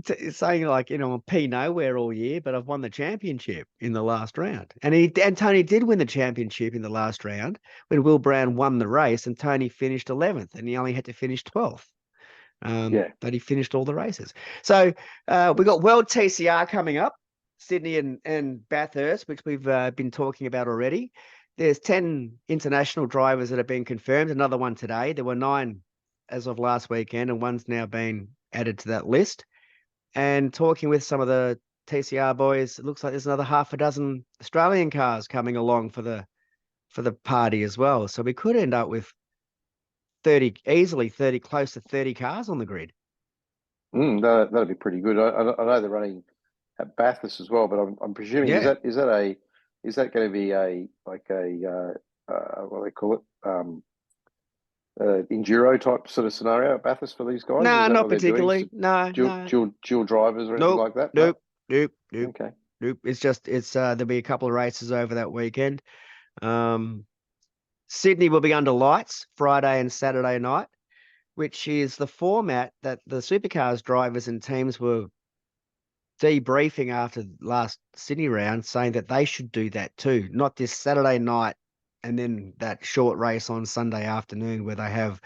It's saying like, I'm P nowhere all year, but I've won the championship in the last round. And Tony did win the championship in the last round when Will Brown won the race, and Tony finished 11th, and he only had to finish 12th. But he finished all the races. So we got World TCR coming up, Sydney and Bathurst, which we've been talking about already. There's 10 international drivers that have been confirmed, another one today. There were 9 as of last weekend, and one's now been added to that list. And talking with some of the TCR boys, it looks like there's another half a dozen Australian cars coming along for the party as well. So we could end up with 30, close to 30 cars on the grid.
That'd be pretty good. I know they're running at Bathurst as well, but I'm presuming is that going to be a what do they call it? Enduro type sort of scenario at Bathurst for these guys?
No, not particularly. No,
dual drivers or anything like that?
Nope.
Okay.
Nope. It's there'll be a couple of races over that weekend. Sydney will be under lights Friday and Saturday night, which is the format that the Supercars drivers and teams were debriefing after last Sydney round, saying that they should do that too, not this Saturday night and then that short race on Sunday afternoon where they have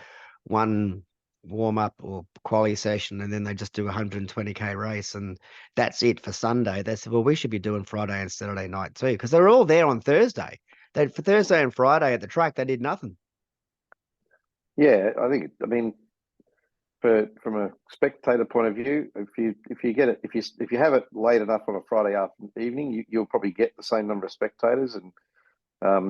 one warm up or quali session, and then they just do a 120k race, and that's it for Sunday. They said, well, we should be doing Friday and Saturday night too, because they were all there on Thursday. For Thursday and Friday at the track, they did nothing.
Yeah, I mean, from a spectator point of view, if you get it, if you have it late enough on a Friday evening, you'll probably get the same number of spectators and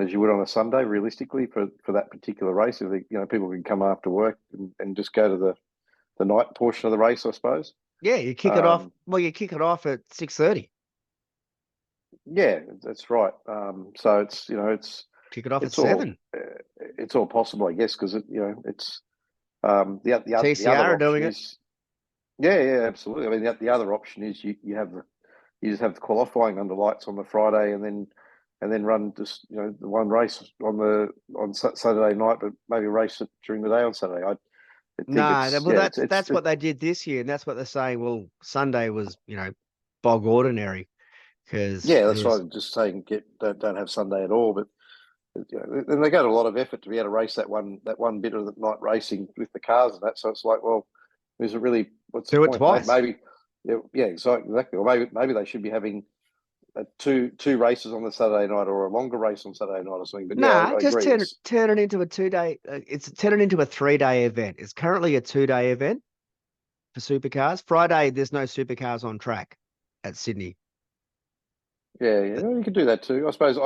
as you would on a Sunday, realistically for that particular race. If people can come after work and just go to the night portion of the race, I suppose.
Yeah, you kick it off. Well, you kick it off at 6:30.
Yeah, that's right. So it's
kick it off at
all,
7.
It's all possible, I guess, because it's the
TCR
other
are doing
is, yeah, absolutely. I mean, the other option is you just have the qualifying under lights on the Friday, and then run just the one race on Saturday night, but maybe race it during the day on Saturday. I think
that's what they did this year, and that's what they're saying. Well, Sunday was bog ordinary because
that's right. Just saying don't have Sunday at all, but and they go to a lot of effort to be able to race that one bit of the night racing with the cars and that. So it's like, well, is it really? What's the point?
Twice.
Maybe, yeah, exactly. Or maybe they should be having two races on the Saturday night, or a longer race on Saturday night or something. But I
just
agree.
turn it into a 2-day. Turn it into a 3-day event. It's currently a 2-day event for supercars. Friday, there's no supercars on track at Sydney.
Yeah, you can do that too. I suppose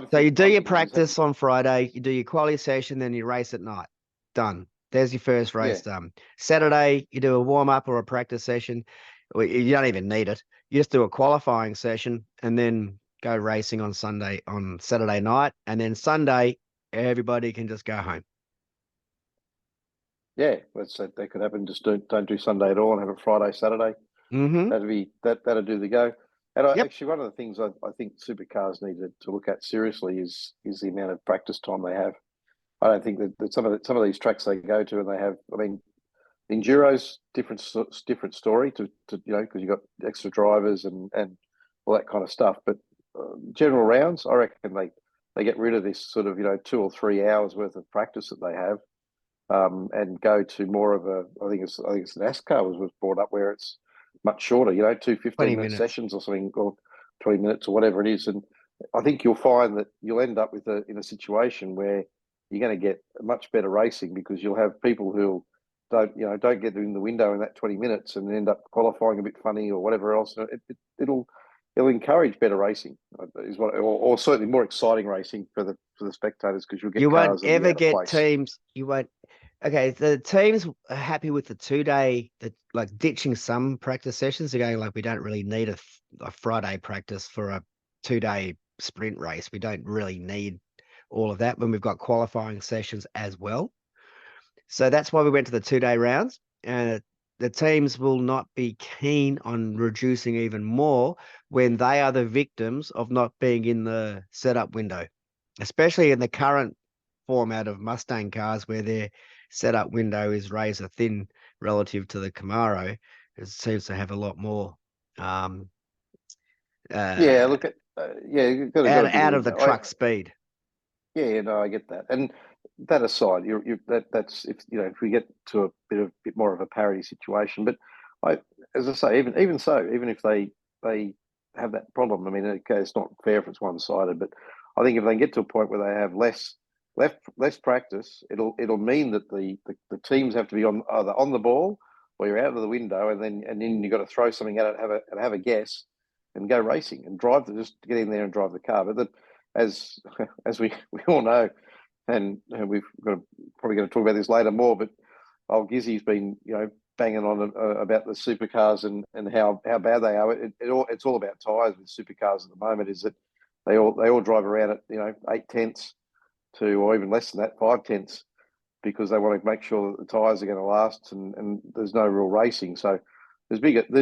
So you do your practice on Friday, you do your quali session, then you race at night. Done. There's your first race done. Saturday, you do a warm up or a practice session. You don't even need it. You just do a qualifying session and then go racing on Saturday night. And then Sunday, everybody can just go home.
Yeah, that could happen. Just don't do Sunday at all and have it Friday, Saturday.
Mm-hmm.
That'll do the go. And actually, one of the things I think supercars need to look at seriously is the amount of practice time they have. I don't think that some of these tracks they go to and they have. I mean, Enduro's different story to because you've got extra drivers and all that kind of stuff. But general rounds, I reckon they get rid of this sort of 2 or 3 hours worth of practice that they have, and go to more of a. I think it's NASCAR was brought up where it's much shorter. 2 15-minute sessions or something, or 20 minutes or whatever it is. And I think you'll find that you'll end up in a situation where you're going to get much better racing because you'll have people who don't get in the window in that 20 minutes and end up qualifying a bit funny or whatever else. It'll encourage better racing, or certainly more exciting racing for the spectators, because you'll get cars.
You won't ever get teams. You won't. Okay, the teams are happy with the 2-day, like ditching some practice sessions. They're going like, we don't really need a Friday practice for a 2-day sprint race. We don't really need all of that when we've got qualifying sessions as well. So that's why we went to the 2-day rounds, and the teams will not be keen on reducing even more when they are the victims of not being in the setup window, especially in the current format of Mustang cars where their setup window is razor thin relative to the Camaro. It seems to have a lot more
out
of the truck speed.
Yeah, no, I get that. And that aside, that's if we get to a bit more of a parity situation. But as I say, even if they have that problem, I mean, okay, it's not fair if it's one-sided, but I think if they get to a point where they have less practice, it'll mean that the teams have to be either on the ball or you're out of the window, and then you've got to throw something at it and have a guess and go racing and just get in there and drive the car. But as we all know, and we've probably going to talk about this later more, but old Gizzy's been banging on about the supercars and how bad they are. It's all about tyres with supercars at the moment. Is that they all drive around at 8 tenths to, or even less than that, 5 tenths, because they want to make sure that the tyres are going to last and there's no real racing. So there's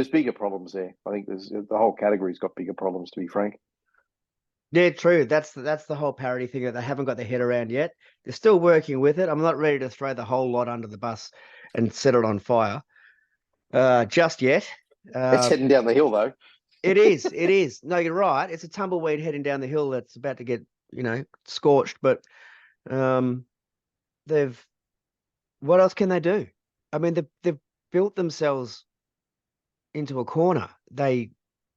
bigger problems there. I think the whole category's got bigger problems, to be frank.
Yeah, true. That's the whole parity thing that they haven't got their head around yet. They're still working with it. I'm not ready to throw the whole lot under the bus and set it on fire just yet.
It's heading down the hill, though.
It is. No, you're right. It's a tumbleweed heading down the hill that's about to get scorched, but what else can they do? I mean, they've built themselves into a corner. They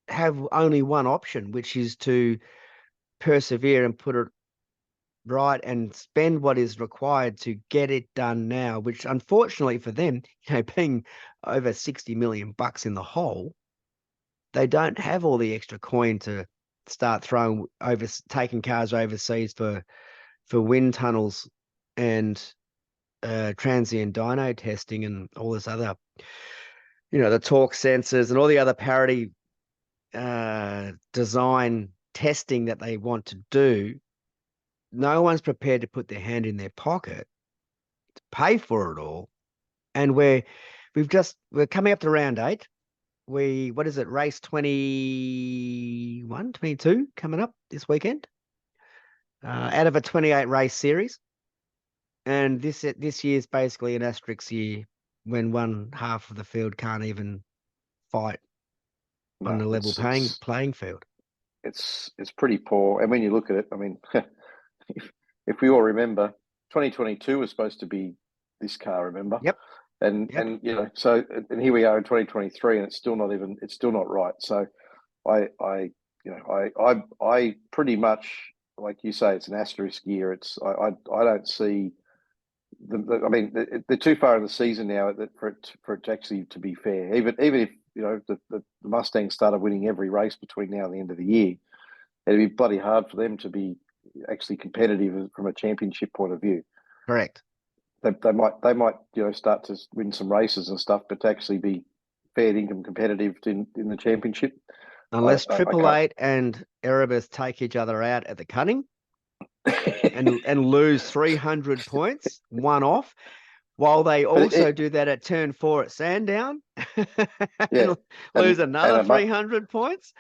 have only one option, which is to persevere and put it right and spend what is required to get it done now, which unfortunately for them, being over 60 million bucks in the hole, they don't have all the extra coin to start taking cars overseas for wind tunnels and transient dyno testing and all this other, the torque sensors and all the other parity design testing that they want to do. No one's prepared to put their hand in their pocket to pay for it all. And we're coming up to round 8. Race 21, 22 coming up this weekend, out of a 28 race series. And this year's basically an asterisk year when one half of the field can't even fight on a level playing field.
It's pretty poor. And when you look at it, I mean, if we all remember, 2022 was supposed to be this car, remember?
Yep.
And so here we are in 2023, and it's still not right. So I pretty much, like you say, it's an asterisk year. I don't see they're too far in the season now for it to actually to be fair. Even if the Mustangs started winning every race between now and the end of the year, it'd be bloody hard for them to be actually competitive from a championship point of view.
Correct.
They might start to win some races and stuff, but to actually be fair income competitive in the championship,
unless Triple Eight and Erebus take each other out at the cutting and lose 300 points one off, while they also do that at turn 4 at Sandown, lose another 300 points.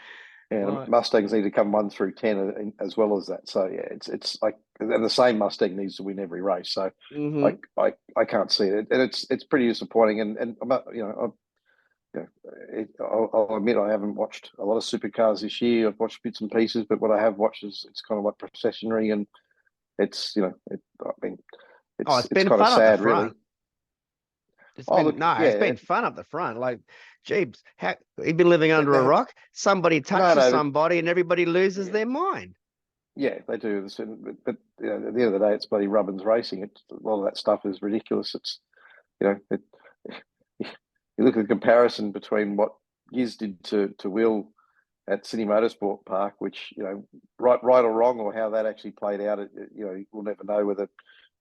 Yeah, right. Mustangs need to come 1 through 10 as well as that. So yeah, it's like, and the same Mustang needs to win every race. So I can't see it, and it's pretty disappointing. And I'm not, I'll admit I haven't watched a lot of supercars this year. I've watched bits and pieces, but what I have watched is it's kind of like processionary, and it's it's
been
kind
fun
of sad,
up the front.
really.
It's been fun up the front. Like, jeebs, you've been living under a rock. Somebody touches somebody, and everybody loses their mind.
Yeah, they do. But at the end of the day, it's bloody Rubbins racing. A lot of that stuff is ridiculous. It's you look at the comparison between what Giz did to Will at Sydney Motorsport Park, which right or wrong, or how that actually played out. We'll never know whether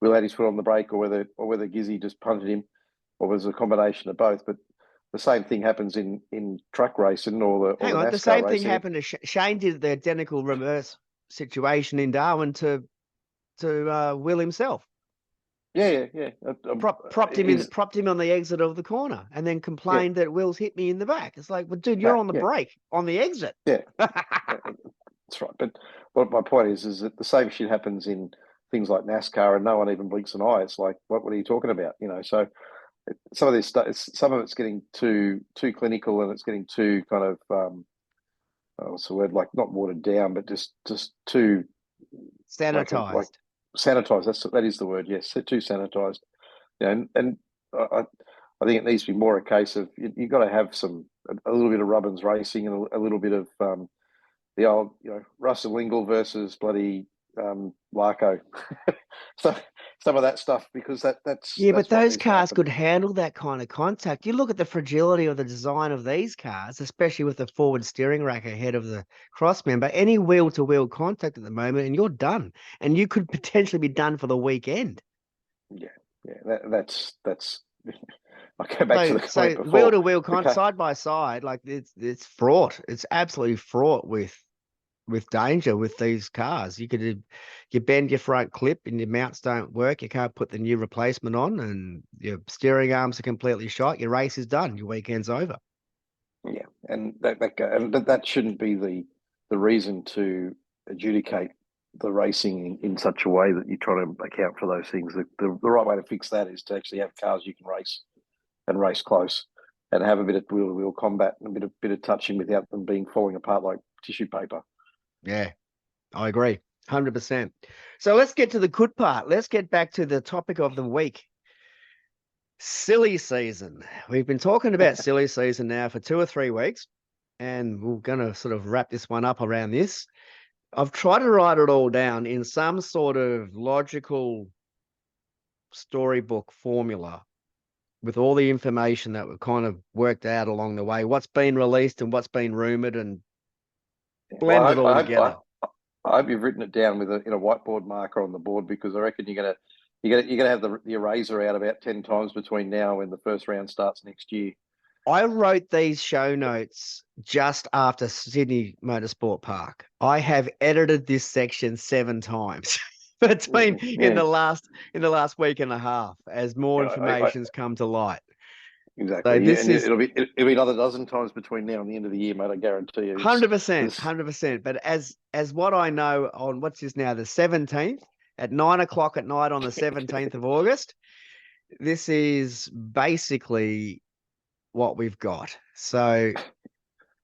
Will had his foot on the brake or whether Gizzy just punted him, or was a combination of both. But the same thing happens in truck racing or the NASCAR
the same
racing.
Thing happened to Shane. Did the identical reverse situation in Darwin to Will himself.
Yeah.
Propped him on the exit of the corner, and then complained that Will's hit me in the back. It's like, well, dude, you're on the brake on the exit.
Yeah, that's right. But what my point is that the same shit happens in things like NASCAR, and no one even blinks an eye. It's like, what are you talking about? So some of this stuff, some of it's getting too clinical, and it's getting too kind of what's the word, like not watered down, but just too
sanitized.
Sanitized. That is the word. Yes, too sanitized. And I think it needs to be more a case of you've got to have a little bit of Rubbins racing and a little bit of the old Russell Ingall versus bloody Larko. So some of that stuff, because that's
but those cars could handle that kind of contact. You look at the fragility of the design of these cars, especially with the forward steering rack ahead of the cross member. Any wheel-to-wheel contact at the moment, and you're done. And you could potentially be done for the weekend.
Yeah. That's. I go back to the comment before.
Wheel-to-wheel side by side, like it's fraught. It's absolutely fraught with danger with these cars. You bend your front clip and your mounts don't work. You can't put the new replacement on, and your steering arms are completely shot. Your race is done. Your weekend's over.
Yeah, and that shouldn't be the reason to adjudicate the racing in such a way that you try to account for those things. The right way to fix that is to actually have cars you can race and race close, and have a bit of wheel-to-wheel combat and a bit of touching without them falling apart like tissue paper.
Yeah, I agree. 100%. So let's get to the good part. Let's get back to the topic of the week. Silly season. We've been talking about silly season now for 2 or 3 weeks, and we're going to sort of wrap this one up around this. I've tried to write it all down in some sort of logical storybook formula with all the information that we've kind of worked out along the way, what's been released and what's been rumored, and blend it all together.
I hope you've written it down with a whiteboard marker on the board, because I reckon you're gonna have the eraser out about 10 times between now and the first round starts next year.
I wrote these show notes just after Sydney Motorsport Park. I have edited this section 7 times between in the last week and a half as more information's come to light.
Exactly.
So
it'll be another dozen times between now and the end of the year, mate. I guarantee you.
100%. But as what I know on what's this now, the 17th at 9 o'clock at night on the 17th of August, this is basically what we've got. So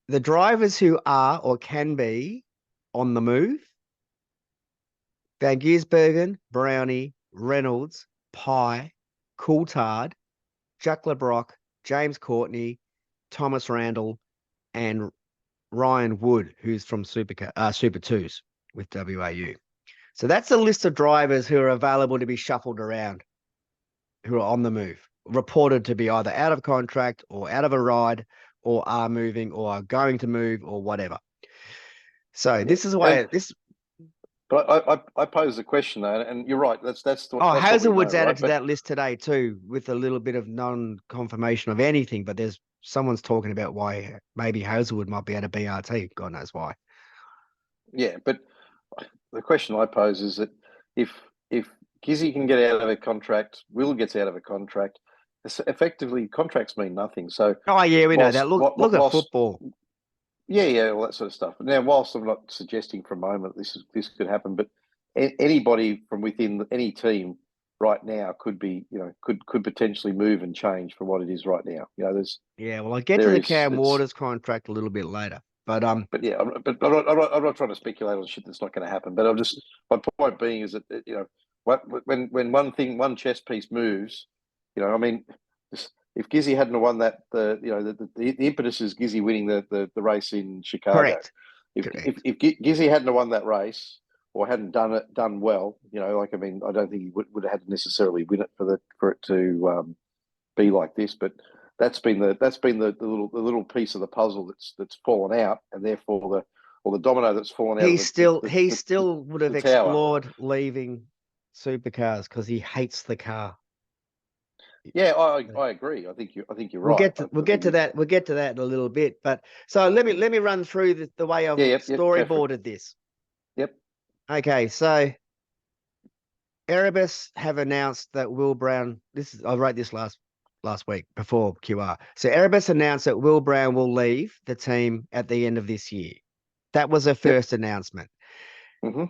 the drivers who are or can be on the move: Van Gisbergen, Brownie, Reynolds, Pye, Coulthard, Jack LeBrock, James Courtney, Thomas Randall, and Ryan Wood, who's from Super 2s with WAU. So that's a list of drivers who are available to be shuffled around, who are on the move, reported to be either out of contract or out of a ride or are moving or are going to move or whatever. So this is why this.
But I pose the question though, and you're right. That's
Hazelwood's added to that list today too, with a little bit of non-confirmation of anything. But someone's talking about why maybe Hazelwood might be out of BRT. God knows why.
Yeah, but the question I pose is that if Gizzy can get out of a contract, Will gets out of a contract, effectively contracts mean nothing. So
we know that. Look at football.
Yeah, all that sort of stuff. Now, whilst I'm not suggesting for a moment this could happen, but anybody from within any team right now could be, could potentially move and change from what it is right now.
I'll get to the Cam Waters contract a little bit later. But
I'm not trying to speculate on shit that's not going to happen. But my point being is that when one chess piece moves, if Gizzy hadn't won that, the impetus is Gizzy winning the race in Chicago.
Correct.
If Gizzy hadn't won that race or hadn't done well, I don't think he would have had to necessarily win it for it to be like this. But that's been the little piece of the puzzle that's fallen out, and therefore the domino that's fallen out. He
still would have explored leaving Supercars because he hates the car.
Yeah, I agree. I think you're right.
We'll get to that in a little bit. But so let me run through the way I've storyboarded this.
Yep.
Okay, so Erebus have announced that Will Brown. I wrote this last week before QR. So Erebus announced that Will Brown will leave the team at the end of this year. That was a first announcement.
Mm-hmm.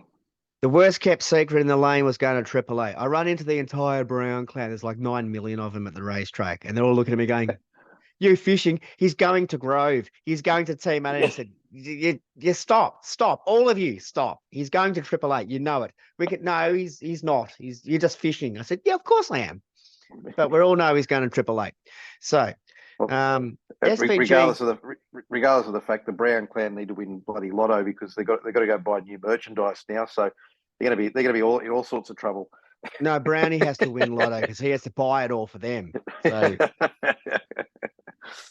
The worst kept secret in the lane was going to AAA. I run into the entire Brown clan. There's like 9 million of them at the racetrack. And they're all looking at me going, you fishing? He's going to Grove. He's going to Team 8. I said, you stop. All of you, stop. He's going to AAA. You know it. No, he's not. You're just fishing. I said, yeah, of course I am. But we all know he's going to AAA. So,
regardless of the fact the Brown clan need to win bloody lotto because they've got to go buy new merchandise now. So they're going to be in all sorts of trouble.
No, Brownie has to win lotto because he has to buy it all for them. So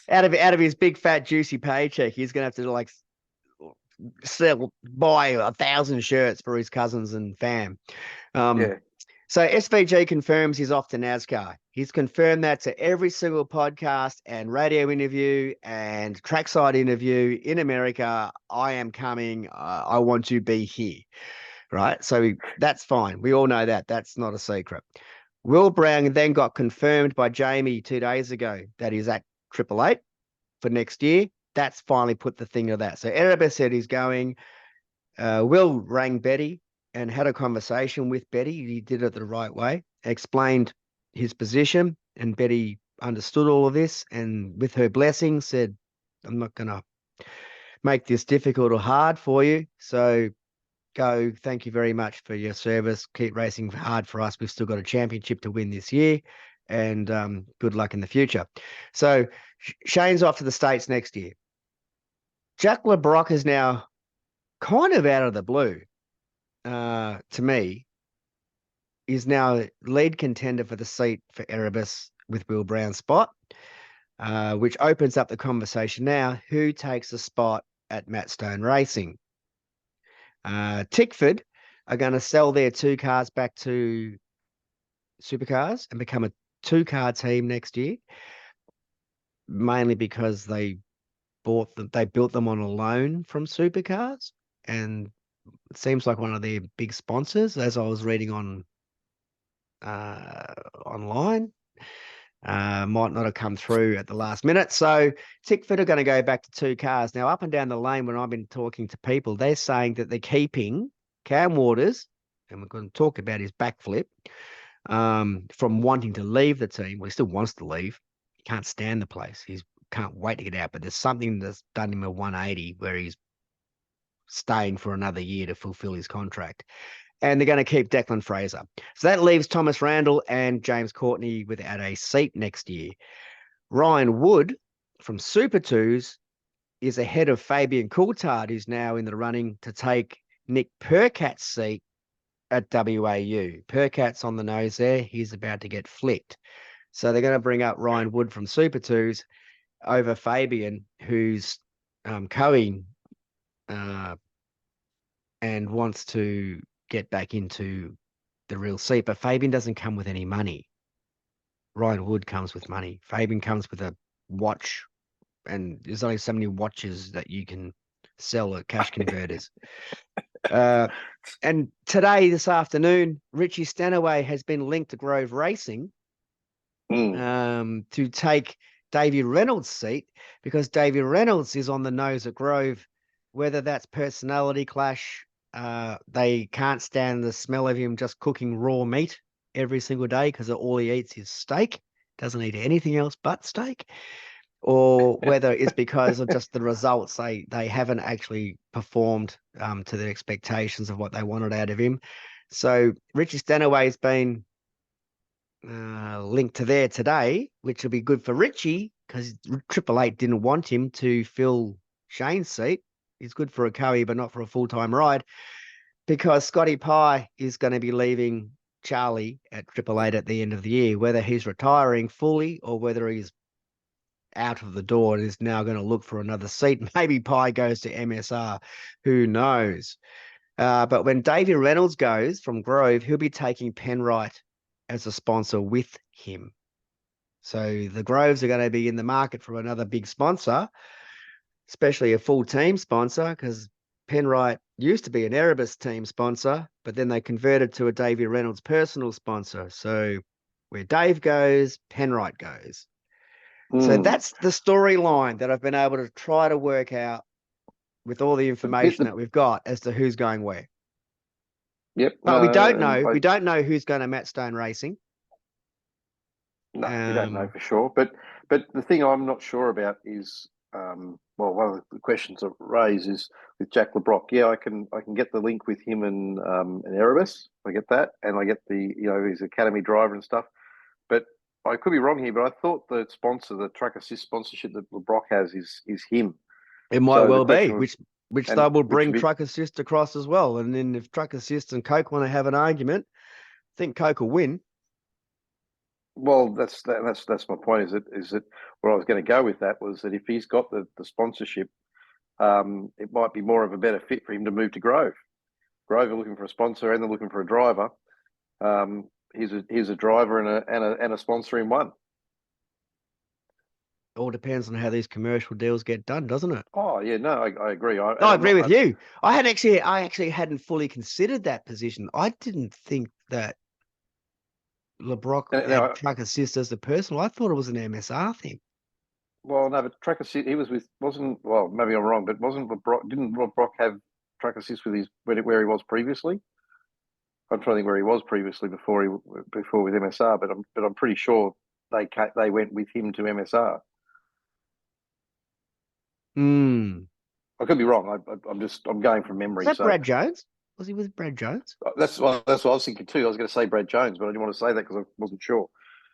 out of his big fat juicy paycheck, he's going to have to buy 1,000 shirts for his cousins and fam. So SVG confirms he's off to NASCAR. He's confirmed that to every single podcast and radio interview and trackside interview in America. I am coming. I want to be here. Right. So that's fine. We all know that. That's not a secret. Will Brown then got confirmed by Jamie 2 days ago that he's at 888 for next year. That's finally put the thing to that. So Erebus said he's going. Will rang Betty and had a conversation with Betty. He did it the right way, explained his position, and Betty understood all of this and with her blessing said, I'm not going to make this difficult or hard for you. So go, thank you very much for your service. Keep racing hard for us. We've still got a championship to win this year, and good luck in the future. So Shane's off to the States next year. Jack LeBrock is now kind of out of the blue, to me, is now lead contender for the seat for Erebus with Will Brown's spot, which opens up the conversation now. Who takes the spot at Matt Stone Racing? Tickford are going to sell their 2 cars back to Supercars and become a 2-car team next year, mainly because they built them on a loan from Supercars, and it seems like one of their big sponsors, as I was reading on online, might not have come through at the last minute. So Tickford are going to go back to 2 cars. Now, up and down the lane, when I've been talking to people, they're saying that they're keeping Cam Waters, and we're going to talk about his backflip, from wanting to leave the team. Well, he still wants to leave. He can't stand the place. He can't wait to get out. But there's something that's done him a 180 where he's staying for another year to fulfill his contract. And they're going to keep Declan Fraser. So that leaves Thomas Randall and James Courtney without a seat next year. Ryan Wood from Super Twos is ahead of Fabian Coulthard, who's now in the running to take Nick Percat's seat at WAU. Percat's on the nose there. He's about to get flicked. So they're going to bring up Ryan Wood from Super Twos over Fabian, who's coing and wants to get back into the real seat. But Fabian doesn't come with any money. Ryan Wood comes with money. Fabian comes with a watch, and there's only so many watches that you can sell at cash converters. And today, this afternoon, Richie Stanaway has been linked to Grove Racing to take Davey Reynolds' seat, because Davey Reynolds is on the nose at Grove. Whether that's personality clash, they can't stand the smell of him just cooking raw meat every single day because all he eats is steak, doesn't eat anything else but steak, or whether it's because of just the results. They haven't actually performed to the expectations of what they wanted out of him. So Richie Stanaway has been linked to there today, which will be good for Richie because Triple Eight didn't want him to fill Shane's seat. He's good for a cowie, but not for a full-time ride, because Scotty Pye is going to be leaving Charlie at Triple Eight at the end of the year, whether he's retiring fully or whether he's out of the door and is now going to look for another seat. Maybe Pye goes to MSR. Who knows? But when Davey Reynolds goes from Grove, he'll be taking Penrite as a sponsor with him. So the Groves are going to be in the market for another big sponsor, especially a full team sponsor, because Penrite used to be an Erebus team sponsor, but then they converted to a Davey Reynolds personal sponsor. So where Dave goes, Penrite goes. So that's the storyline that I've been able to try to work out with all the information that we've got as to who's going where.
Yep.
But we don't know. We don't know who's going to Matt Stone Racing.
No, we don't know for sure. But the thing I'm not sure about is, well, one of the questions I raise is with Jack LeBrock. Yeah, I can get the link with him and Erebus. I get that, and I get his academy driver and stuff. But I could be wrong here. But I thought the sponsor, the Truck Assist sponsorship that LeBrock has, is him.
It might well be, which they will bring Truck Assist across as well. And then if Truck Assist and Coke want to have an argument, I think Coke will win.
Well, that's my point. Is that where I was going to go with that was that if he's got the sponsorship, it might be more of a better fit for him to move to Grove. Grove are looking for a sponsor and they're looking for a driver. He's a driver and a sponsor in one.
All depends on how these commercial deals get done, doesn't it?
Oh yeah, no, I agree.
I agree with you. I actually hadn't fully considered that position. I didn't think that LeBrock had Truck Assist as a personal. I thought it was an MSR thing.
Well, no, but Truck Assist, he was with, well, maybe I'm wrong, but didn't LeBrock have Truck Assist with where he was previously? I'm trying to think where he was previously before with MSR, but I'm pretty sure they went with him to MSR.
I
could be wrong. I'm going from memory.
Is that Brad Jones? Was he with Brad Jones?
That's what I was thinking too. I was going to say Brad Jones, but I didn't want to say that because I wasn't sure.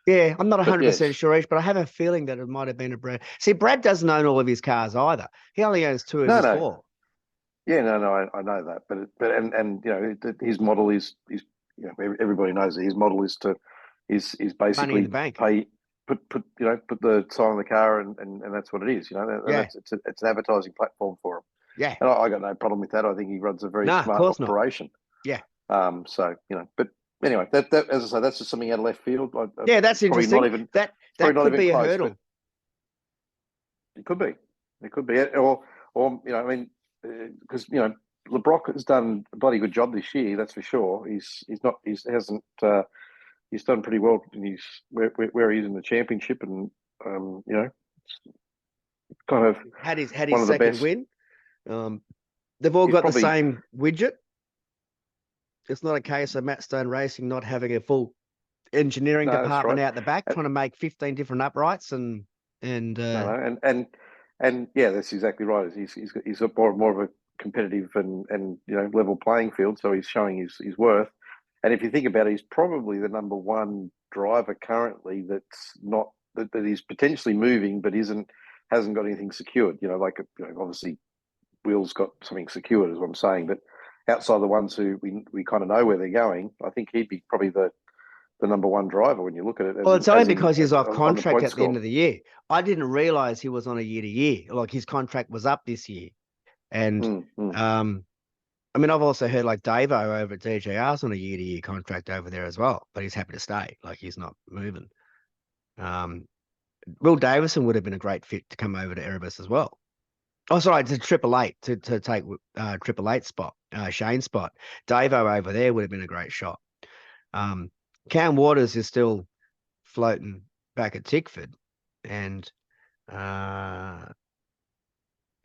Yeah, I'm not
But
100%
yes,
sure, but I have a feeling that it might have been a Brad. See, Brad doesn't own all of his cars either. He only owns two of
no,
his
no,
four.
yeah, no, I know that, but you know his model is you know everybody knows that his model is
Money in the
basically
bank.
put you know put the sign on the car and that's what it is, you know, and
Yeah,
that's it's an advertising platform for him,
yeah.
and I got no problem with that. I think he runs a very
No, of
smart
course not.
operation.
Yeah.
So you know, but anyway, that as I say, that's just something out of left field.
Yeah, that's
Probably not
interesting.
even
That
not
could
even
be a
close, but
hurdle.
it could be. It could be. Or you know, I mean, because you know, LeBrock has done a bloody good job this year. That's for sure. He's not. He's hasn't. He's done pretty well in his where he is in the championship, and you know, kind of
Had
one
his
of the
second
best.
win. They've all
He's
got the
probably
same widget. It's not a case of Matt Stone Racing not having a full engineering
no. That's
department
right.
out the back,
Uh,
trying to make 15 different uprights and
No, no, and yeah, that's exactly right. He's a more of a competitive and you know level playing field, so he's showing his worth. And if you think about it, he's probably the number one driver currently that's not that is potentially moving, but hasn't got anything secured. You know, like you know, obviously Will's got something secured, is what I'm saying. But outside the ones who we kind of know where they're going, I think he'd be probably the number one driver when you look at it,
well, it's only
as in
because he's off
on the
contract
point
at the end
score.
of the year. I didn't realize he was on a year to year. Like his contract was up this year. And
Mm, mm.
I mean, I've also heard like Davo over at DJR's on a year to year contract over there as well, but he's happy to stay. Like he's not moving. Um, Will Davison would have been a great fit to come over to Erebus as well. Oh, sorry, to Triple Eight to take Triple Eight spot, Shane's spot. Davo over there would have been a great shot. Cam Waters is still floating back at Tickford, and uh,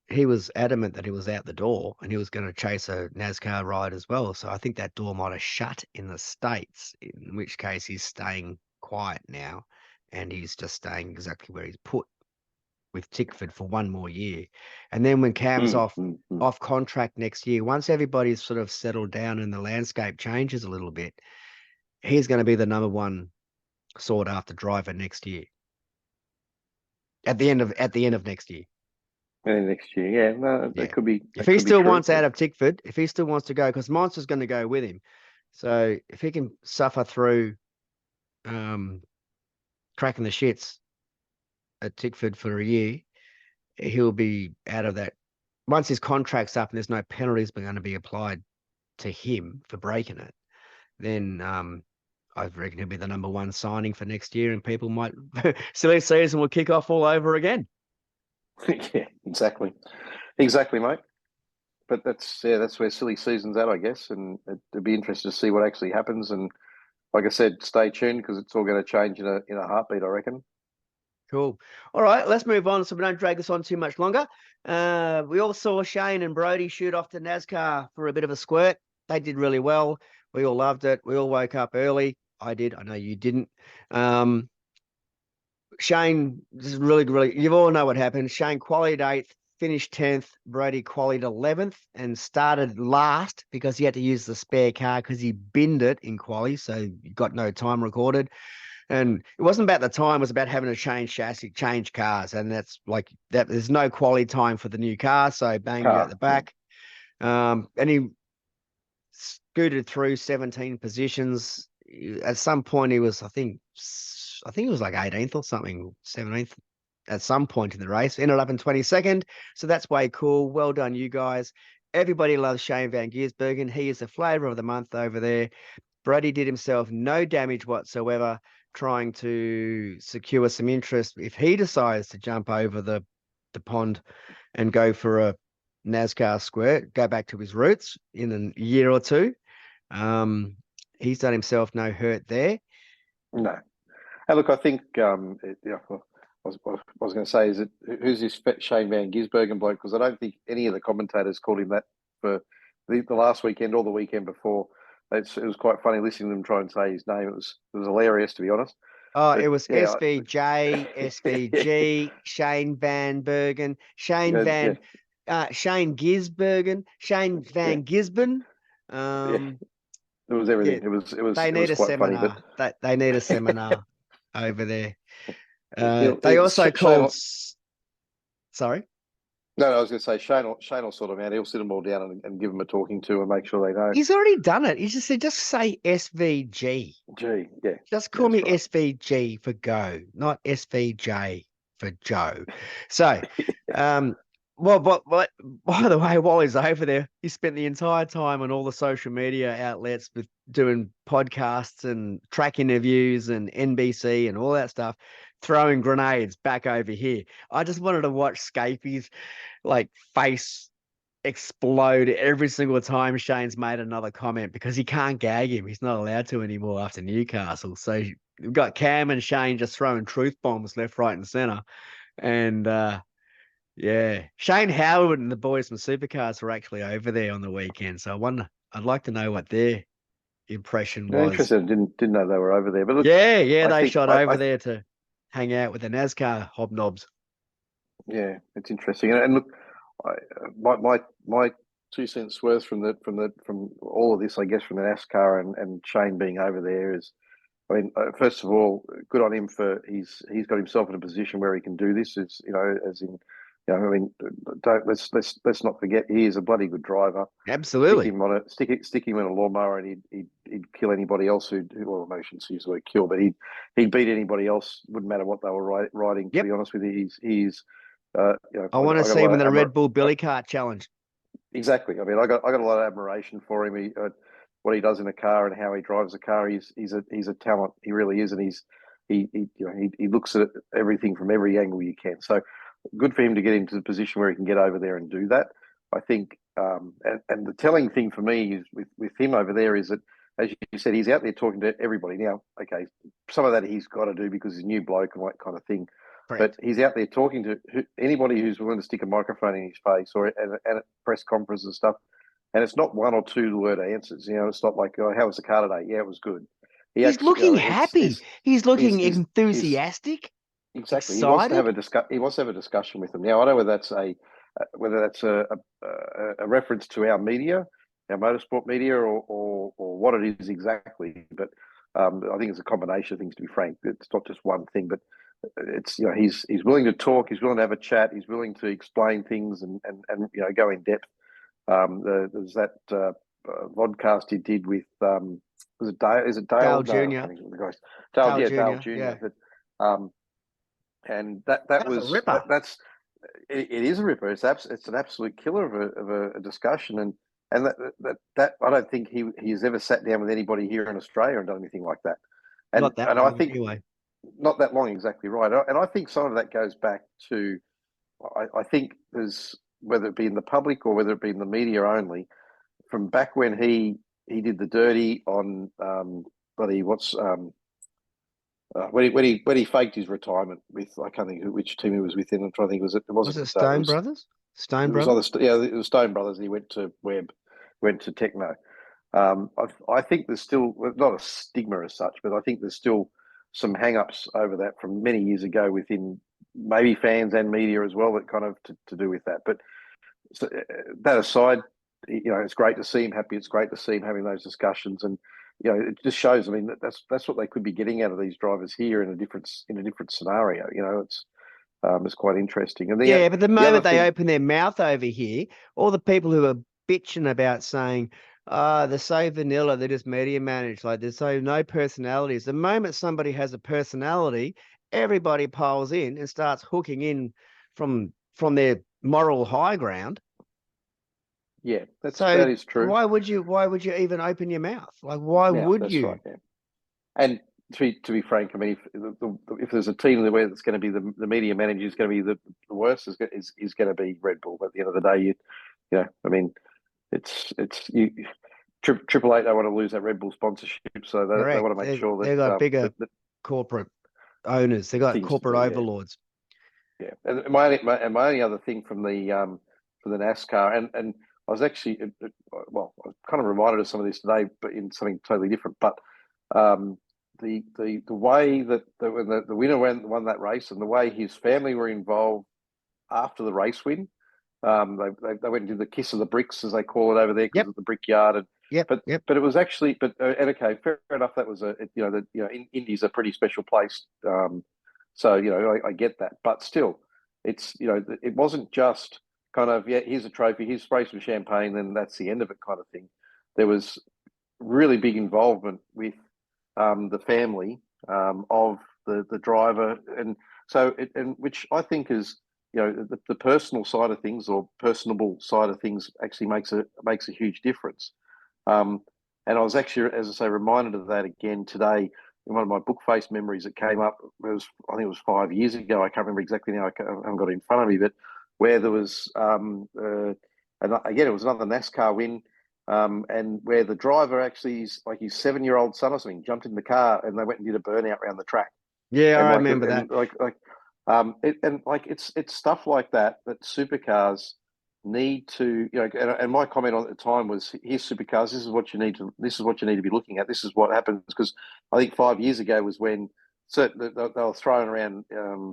he was adamant that he was out the door and he was going to chase a NASCAR ride as well. So I think that door might have shut in the States, in which case he's staying quiet now, and he's just staying exactly where he's put with Tickford for one more year. And then when Cam's off contract next year, once everybody's sort of settled down and the landscape changes a little bit, he's going to be the number one sought after driver next year. At the end of next year.
Next year, yeah, no,
Yeah.
that could be
If he
true.
still wants out of Tickford, if he still wants to go, because Monster's going to go with him. So if he can suffer through cracking the shits at Tickford for a year, he'll be out of that. Once his contract's up and there's no penalties going to be applied to him for breaking it, then I reckon he'll be the number one signing for next year, and people might silly season will kick off all over again.
Yeah, exactly, mate. But that's where silly season's at, I guess, and it'd be interesting to see what actually happens. And like I said, stay tuned because it's all going to change in a heartbeat, I reckon.
Cool. All right, let's move on so we don't drag this on too much longer. We all saw Shane and Brody shoot off to NASCAR for a bit of a squirt. They did really well. We all loved it. We all woke up early. I did. I know you didn't. Shane, this is really, you all know what happened. Shane qualified 8th, finished 10th. Brody qualified 11th and started last because he had to use the spare car because he binned it in quali, so he got no time recorded. And it wasn't about the time, it was about having to change chassis, change cars. And that's like that. There's no quality time for the new car. So bang, you at the back. And he scooted through 17 positions. At some point, he was, I think it was like 18th or something, 17th at some point in the race. Ended up in 22nd. So that's way cool. Well done, you guys. Everybody loves Shane Van Gisbergen. He is the flavor of the month over there. Brody did himself no damage whatsoever, trying to secure some interest. If he decides to jump over the pond and go for a NASCAR squirt, go back to his roots in a year or two, he's done himself no hurt there.
No. And look, I think yeah, I was going to say is it who's this Shane Van Gisbergen bloke? Because I don't think any of the commentators called him that for the last weekend or the weekend before. It was quite funny listening to them try and say his name. It was hilarious, to be honest.
Oh,
But,
it was
yeah,
SVJ, SVG, Shane Van Bergen, Shane
yeah,
Gisbergen, Shane Van Gisben. Um,
it was
yeah,
everything. It
they need
was
a
quite funny, but
seminar. They need a seminar over there. They
he'll
also
Shane
called.
will,
Sorry.
no, I was going to say Shane will sort them out. He'll sit them all down and give them a talking to and make sure they know.
He's already done it. He just said, just say SVG.
Gee, yeah,
Just call
that's
me
right.
SVG for go, not SVJ for Joe. So, um, well, but by the way, while he's over there, he spent the entire time on all the social media outlets with doing podcasts and track interviews and NBC and all that stuff, throwing grenades back over here. I just wanted to watch Scapy's like face explode every single time Shane's made another comment because he can't gag him. He's not allowed to anymore after Newcastle. So we've got Cam and Shane just throwing truth bombs left, right, and center. And yeah, Shane Howard and the boys from Supercars were actually over there on the weekend. So I'd like to know what their impression
Yeah,
was.
interesting. Didn't know they were over there. But look,
Yeah,
I
they
think
shot over there to hang out with the NASCAR hobnobs.
yeah, it's interesting. And look, I, my 2 cents worth from all of this, I guess, from the NASCAR and Shane being over there is, I mean, first of all, good on him for he's got himself in a position where he can do this. Is as in, I mean, don't let's not forget he is a bloody good driver.
Absolutely.
Stick him in a lawnmower, and he'd kill anybody else well, I shouldn't use the word kill, but he'd beat anybody else. Wouldn't matter what they were riding. To
Yep.
be honest with you, he's
I want to
got a
see
lot
him in the
of
Red Bull Billy Cart Challenge.
exactly. I mean, I got a lot of admiration for him. What he does in a car and how he drives a car. He's a talent. He really is, and he looks at everything from every angle you can. So good for him to get into the position where he can get over there and do that. I think, and the telling thing for me is with him over there is that, as you said, he's out there talking to everybody. Now, okay, some of that he's got to do because he's a new bloke and that kind of thing.
Correct.
But he's out there talking to anybody who's willing to stick a microphone in his face or at press conferences and stuff. And it's not one or two word answers. It's not like, oh, how was the car today? Yeah, it was good.
He's looking happy. He's looking
he's
enthusiastic,
exactly.
excited.
He wants to have a discussion with them. Now, I don't know whether that's a reference to our media, our motorsport media, or what it is exactly. But I think it's a combination of things. To be frank, it's not just one thing. But it's he's willing to talk. He's willing to have a chat. He's willing to explain things and go in depth. There's that vodcast he did with was it Dale? Is it Dale?
Dale
No, I
Jr.
can't think of the guys. Dale,
Dale
yeah, Dale
Jr.
Jr.
Yeah.
But and that
That was a ripper.
that's it is a ripper. It's an absolute killer of a discussion, and that I don't think he's ever sat down with anybody here in Australia and done anything like that. And
Not that
I
long
think
anyway.
not that long, exactly right. And I think some of that goes back to I think there's whether it be in the public or whether it be in the media only, from back when he did the dirty on bloody when he faked his retirement with I can't think which team he was within. I'm trying to think it
Was
wasn't
it Stone Brothers? Stone
it was
Brothers?
either it was Stone Brothers. He went to Webb, went to Techno. I think there's still not a stigma as such, but I think there's still some hang-ups over that from many years ago within maybe fans and media as well that kind of to do with that. But so, that aside, it's great to see him happy. It's great to see him having those discussions, and it just shows. I mean, that's what they could be getting out of these drivers here in a different scenario. It's quite interesting. And
Yeah, but the
the other
moment they
thing,
open their mouth over here, all the people who are bitching about saying, they're so vanilla, they're just media managed, like there's so no personalities. The moment somebody has a personality, everybody piles in and starts hooking in from their moral high ground.
yeah,
So
that is true.
why would you even open your mouth? Like, why would
That's
you?
right. Yeah. And to be frank, I mean, if there's a team where that's going to be the media manager is going to be the worst is going to be Red Bull. At the end of the day, I mean, it's you. Triple Eight, they want to lose that Red Bull sponsorship, so they want to make sure that
they've got bigger
that
corporate owners. They've got
things to
corporate
do.
overlords.
Yeah. And my only other thing from the NASCAR and I was actually well, I was kind of reminded of some of this today, but in something totally different. But the way that when the winner won that race and the way his family were involved after the race win, they went and did the kiss of the bricks as they call it over there because
Yep.
of the brickyard,
Yep.
But
Yep.
but it was actually and okay, fair enough. That was Indy's a pretty special place. So I get that, but still, it's it wasn't just kind of here's a trophy, here's spray some champagne, then that's the end of it kind of thing. There was really big involvement with the family of the driver, and which I think is the personal side of things or personable side of things actually makes a huge difference. Um, and I was actually, as I say, reminded of that again today in one of my book face memories that came up. I think it was 5 years ago. I can't remember exactly now. I haven't got it in front of me, but where there was and again, it was another NASCAR win. And where the driver actually is like his 7-year-old son or something jumped in the car and they went and did a burnout around the track.
Yeah,
And
I
like
remember that.
and it's stuff like that supercars need to and my comment on at the time was, here's supercars, this is what you need to be looking at, this is what happens, because I think 5 years ago was when they were throwing around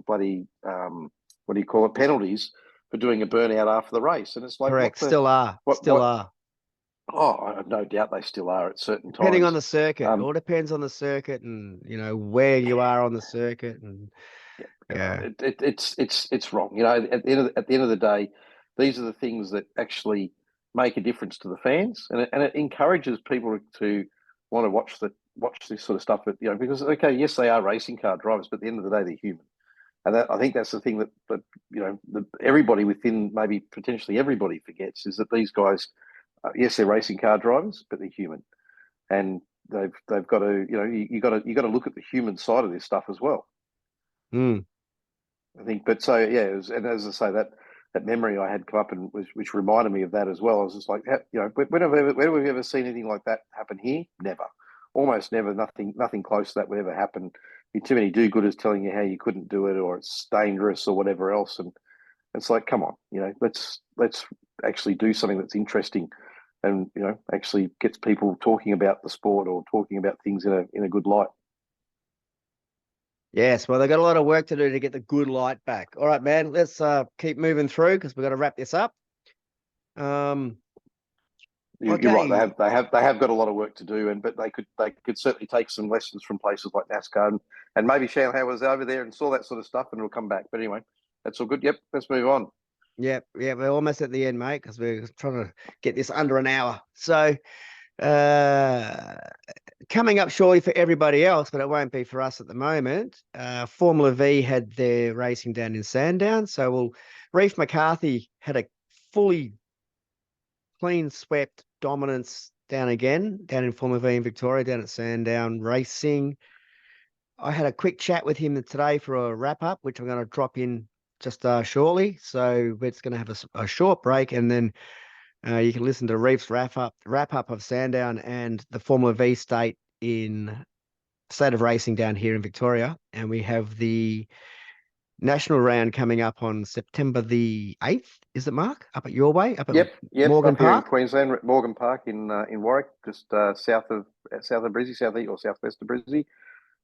bloody what do you call it, penalties for doing a burnout after the race, and it's like
Correct. Still are. Still
what
are.
oh, I have no doubt they still are at certain
Depending on
times.
the circuit. It
um
all depends on the circuit and where you are on the circuit. And yeah.
it's wrong. At the end of the day, these are the things that actually make a difference to the fans, and it encourages people to want to watch this sort of stuff. But because okay, yes, they are racing car drivers, but at the end of the day, they're human, and I think that's the thing that everybody within, maybe potentially everybody, forgets, is that these guys, yes, they're racing car drivers, but they're human, and they've got to you got to look at the human side of this stuff as well.
Mm.
I think, but so yeah, and as I say, that memory I had come up and which reminded me of that as well. I was just like, when have we ever seen anything like that happen here? Never, almost never. Nothing close to that would ever happen. Too many do-gooders telling you how you couldn't do it, or it's dangerous, or whatever else. And it's like, come on, let's actually do something that's interesting, and actually gets people talking about the sport or talking about things in a good light.
Yes, well, they've got a lot of work to do to get the good light back. All right, man, let's keep moving through because we've got to wrap this up.
You're right. They have got a lot of work to do, but they could certainly take some lessons from places like NASCAR, and maybe Shannon was over there and saw that sort of stuff, and it'll come back. But anyway, that's all good. Yep, let's move on.
Yep, we're almost at the end, mate, because we're trying to get this under an hour. So, coming up shortly for everybody else, but it won't be for us at the moment. Formula Vee had their racing down in Sandown, so Reef McCarthy had a fully clean swept dominance down in Formula Vee in Victoria, down at Sandown Racing. I had a quick chat with him today for a wrap up, which I'm going to drop in just shortly. So it's going to have a short break, and then you can listen to Reef's wrap up of Sandown and the Formula V state of racing down here in Victoria. And we have the national round coming up on September the 8th. Is it, Mark? Up at your way? Up at
Yep.
Morgan
Up here in
Park?
Queensland, Morgan Park in Warwick, just south of Brizzy, southeast or southwest of Brizzy.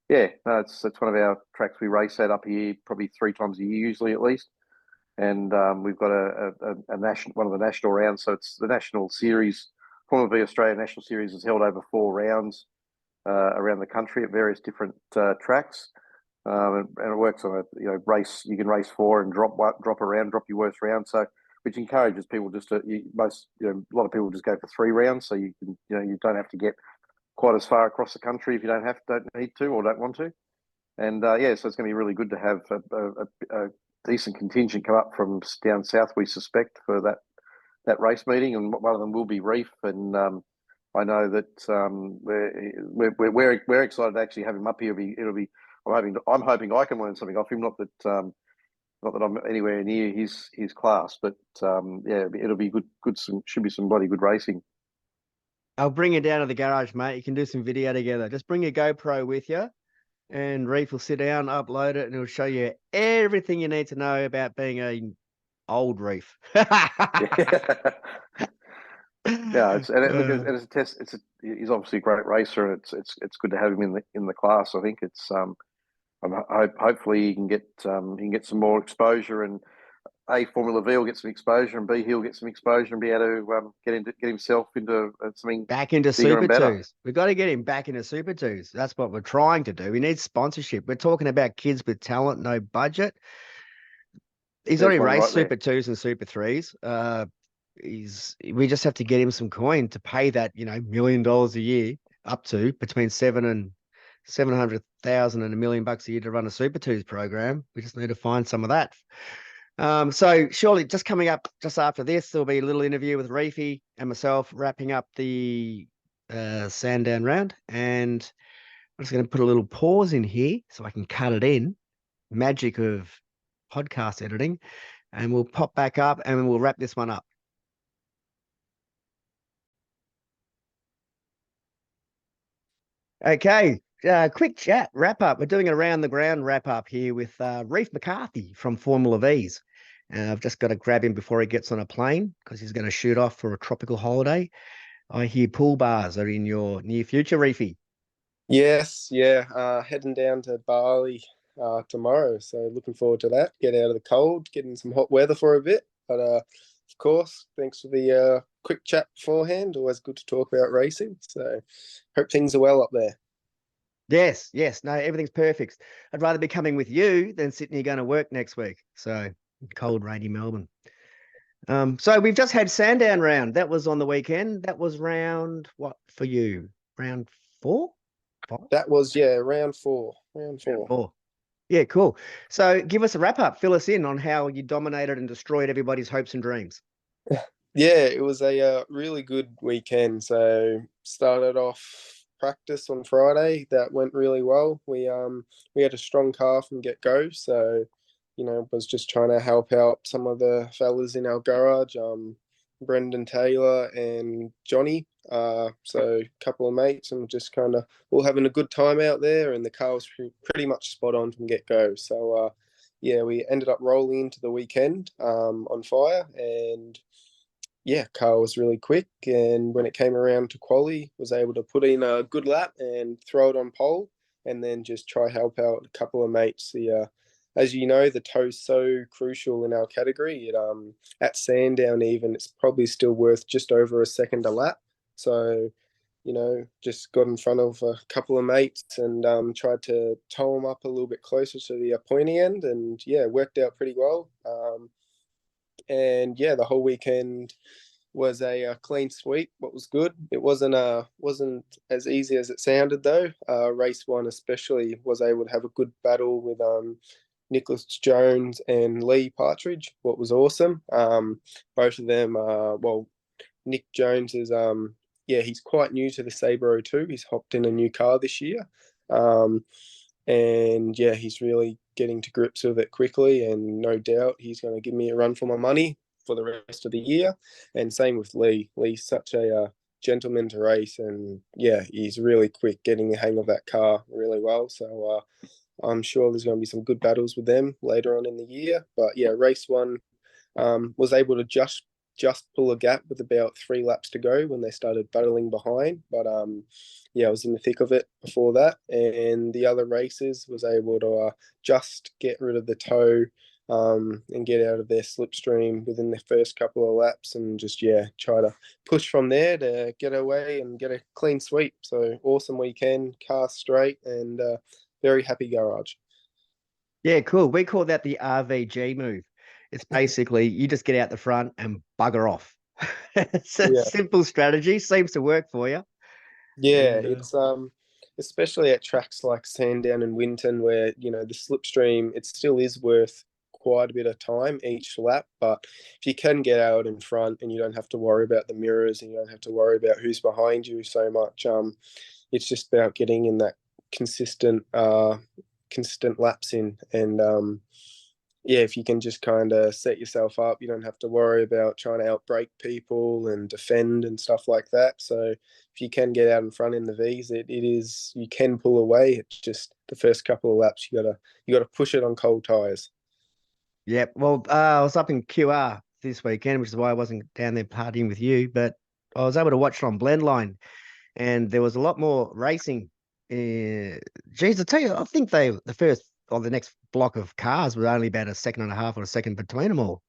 Yeah, no, it's one of our tracks we race at up here probably 3 times a year, usually at least. And we've got a national, one of the national rounds. So it's the national series. Formula V Australia National Series is held over 4 rounds around the country at various different tracks. And it works on a race. You can race 4 and drop around, drop your worst round. So which encourages people just to a lot of people just go for 3 rounds. So you can you don't have to get quite as far across the country if you don't need to or don't want to. And so it's going to be really good to have a decent contingent come up from down south, we suspect, for that race meeting, and one of them will be Reef. And I know that we're excited to actually have him up here. I'm hoping I can learn something off him. Not that I'm anywhere near his class, but it'll be good. Should be some bloody good racing.
I'll bring you down to the garage, mate. You can do some video together. Just bring your GoPro with you, and Reef will sit down, upload it, and it'll show you everything you need to know about being a old Reef.
Yeah, it's a test. He's obviously a great racer, and it's good to have him in the class. I think it's hopefully he can get some more exposure, and A, Formula Vee will get some exposure, and B, he'll get some exposure and be able to get himself into something
back into
bigger
Super
and better.
Twos. We've got to get him back into Super Twos. That's what we're trying to do. We need sponsorship. We're talking about kids with talent, no budget. He's
There's
already
one
raced
right there.
Super Twos and Super Threes. We just have to get him some coin to pay that, $1 million a year, up to between 700,000 and $1 million a year to run a Super Twos program. We just need to find some of that. So surely just coming up just after this, there'll be a little interview with Reefy and myself wrapping up the Sandown round. And I'm just going to put a little pause in here so I can cut it in. Magic of podcast editing. And we'll pop back up and we'll wrap this one up. Okay, quick chat wrap up. We're doing a round the ground wrap up here with Reef McCarthy from Formula V's. I've just got to grab him before he gets on a plane because he's going to shoot off for a tropical holiday. I hear pool bars are in your near future, Reefy.
Yes, yeah. Heading down to Bali tomorrow, so looking forward to that. Get out of the cold, get in some hot weather for a bit. But of course, thanks for the quick chat beforehand. Always good to talk about racing. So hope things are well up there.
Yes, no, everything's perfect. I'd rather be coming with you than sitting here going to work next week. So cold, rainy Melbourne. So we've just had Sandown round. That was on the weekend. That was round what for you? Round 4? 5?
That was round 4. Round 4.
Round 4. Yeah, cool. So give us a wrap up. Fill us in on how you dominated and destroyed everybody's hopes and dreams.
Yeah, it was a really good weekend. So started off practice on Friday. That went really well. We had a strong car from get go. So was just trying to help out some of the fellas in our garage, Brendan Taylor and Johnny. So a couple of mates, and just kind of all having a good time out there. And the car was pretty much spot on from get go. So we ended up rolling into the weekend on fire, and car was really quick. And when it came around to quali, was able to put in a good lap and throw it on pole, and then just try help out a couple of mates. As you know, the tow's so crucial in our category. At Sandown even, it's probably still worth just over a second a lap. So, just got in front of a couple of mates and tried to tow them up a little bit closer to the pointy end, and worked out pretty well. The whole weekend was a clean sweep. What was good, it wasn't as easy as it sounded though. Race 1 especially was able to have a good battle with Nicholas Jones and Lee Partridge. What was awesome, both of them Nick Jones is he's quite new to the Sabre 02. He's hopped in a new car this year, he's really getting to grips with it quickly, and no doubt he's going to give me a run for my money for the rest of the year. And same with Lee. Lee's such a gentleman to race, and he's really quick, getting the hang of that car really well. So I'm sure there's going to be some good battles with them later on in the year. But race 1 was able to just pull a gap with about 3 laps to go when they started battling behind. But I was in the thick of it before that. And the other races was able to just get rid of the tow and get out of their slipstream within the first couple of laps, and just try to push from there to get away and get a clean sweep. So awesome weekend, car straight, and very happy garage.
Yeah, cool. We call that the RVG move. It's basically you just get out the front and bugger off. It's a simple strategy, seems to work for you.
Yeah, it's especially at tracks like Sandown and Winton, where the slipstream, it still is worth quite a bit of time each lap. But if you can get out in front and you don't have to worry about the mirrors and you don't have to worry about who's behind you so much, it's just about getting in that consistent laps in. And if you can just kind of set yourself up, you don't have to worry about trying to outbrake people and defend and stuff like that. So if you can get out in front in the V's, it is, you can pull away. It's just the first couple of laps you gotta push it on cold tires.
Yep. Well, I was up in QR this weekend, which is why I wasn't down there partying with you, but I was able to watch it on Blendline, and there was a lot more racing. Geez, I tell you, I think the next block of cars was only about a second and a half or a second between them all.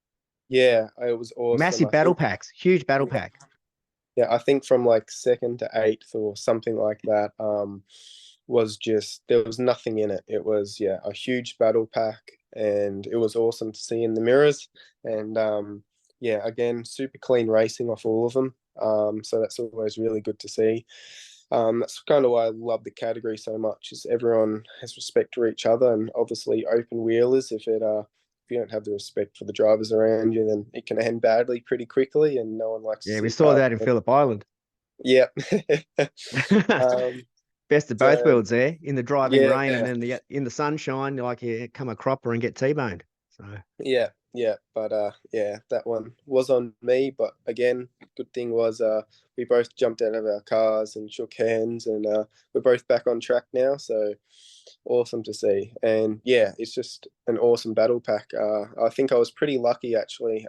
Yeah, it was awesome.
Massive
I
battle
think,
packs, huge battle pack.
yeah, I think from like second to eighth or something like that, was just there was nothing in it. It was a huge battle pack, and it was awesome to see in the mirrors. And yeah, again, super clean racing off all of them. So that's always really good to see. That's kind of why I love the category so much. Is everyone has respect for each other, and obviously open wheelers. If you don't have the respect for the drivers around you, then it can end badly pretty quickly, and no one likes to
Yeah, we
see
saw
cars.
that in Phillip Island.
Yeah. um,
Best of both
so
worlds there in the driving
yeah,
rain and then in the sunshine, like you come a cropper and get T-boned. So
yeah, but yeah, that one was on me. But again, good thing was we both jumped out of our cars and shook hands, and we're both back on track now. So awesome to see. And yeah, it's just an awesome battle pack. I think I was pretty lucky actually.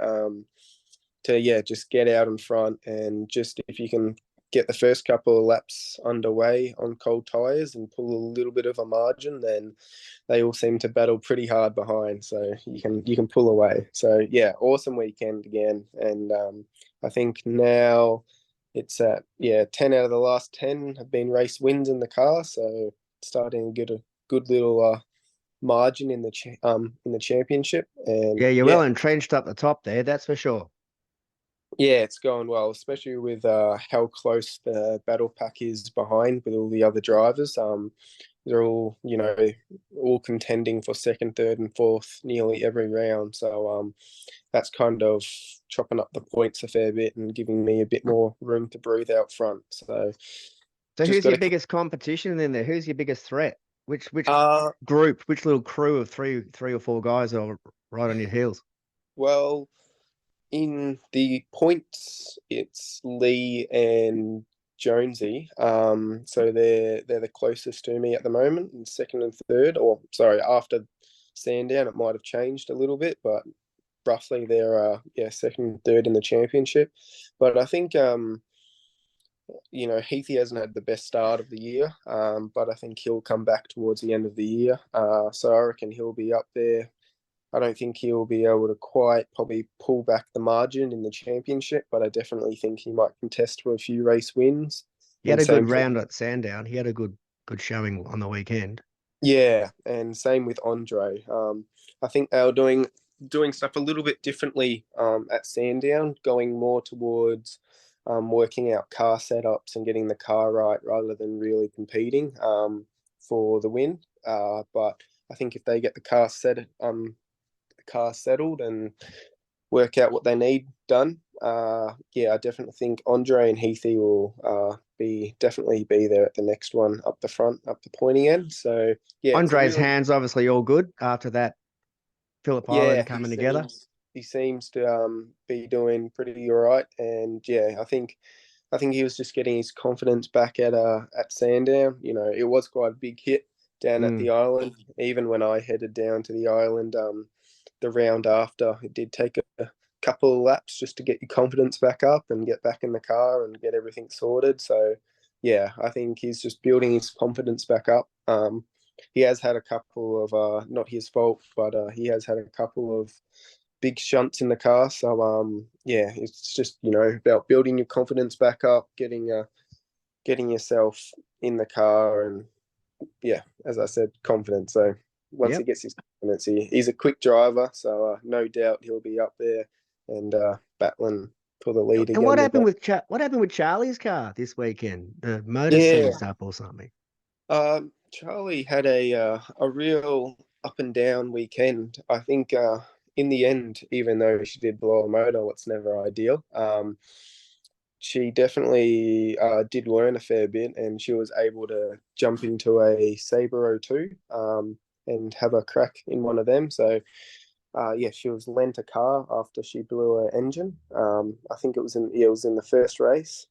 To just get out in front, and just if you can get the first couple of laps underway on cold tires and pull a little bit of a margin, then they all seem to battle pretty hard behind. So you can pull away. So yeah, awesome weekend again. And I think now it's at 10 out of the last 10 have been race wins in the car. So starting to get a good little margin in the championship. And
yeah, you're
yeah,
well entrenched up the top there, that's for sure.
yeah, it's going well, especially with how close the battle pack is behind with all the other drivers. They're all, all contending for second, third, and fourth nearly every round. So that's kind of chopping up the points a fair bit and giving me a bit more room to breathe out front. So
So
just
who's
got
your
to.
biggest competition in there? Who's your biggest threat? Which
Uh,
group, which little crew of three or four guys are right on your heels?
well, in the points, it's Lee and Jonesy. So they're the closest to me at the moment, in second and third. Or sorry, after Sandown, it might have changed a little bit, but roughly they're second and third in the championship. But I think Heathy hasn't had the best start of the year, but I think he'll come back towards the end of the year. So I reckon he'll be up there. I don't think he'll be able to quite probably pull back the margin in the championship, but I definitely think he might contest for a few race wins.
He had
And
a good
same for
round at Sandown. He had a good showing on the weekend.
yeah, and same with Andre. I think they were doing stuff a little bit differently at Sandown, going more towards working out car setups and getting the car right rather than really competing for the win. But I think if they get the car settled and work out what they need done, I definitely think Andre and Heathy will definitely be there at the next one up the front, up the pointy end. So yeah, it's a
Andre's
really
hands obviously all good after that Phillip
yeah.
Island coming together.
He seems to be doing pretty all right, and yeah, I think he was just getting his confidence back at Sandown. It was quite a big hit down at the
Mm.
island. Even when I headed down to the island, the round after, it did take a couple of laps just to get your confidence back up and get back in the car and get everything sorted. So yeah, I think he's just building his confidence back up. He has had a couple of not his fault, but he has had a couple of big shunts in the car. So yeah, it's just about building your confidence back up, getting yourself in the car, and yeah, as I said, confidence. So once he
Yep.
gets his confidence, he's a quick driver, so no doubt he'll be up there and battling for the lead
And
again.
what happened with Charlie's car this weekend? The motor
Yeah,
seized up or something.
Charlie had a real up and down weekend. I think in the end, even though she did blow a motor, it's never ideal. She definitely did learn a fair bit, and she was able to jump into a Sabre 02 and have a crack in one of them. So yeah, she was lent a car after she blew her engine. I think it was in the first race.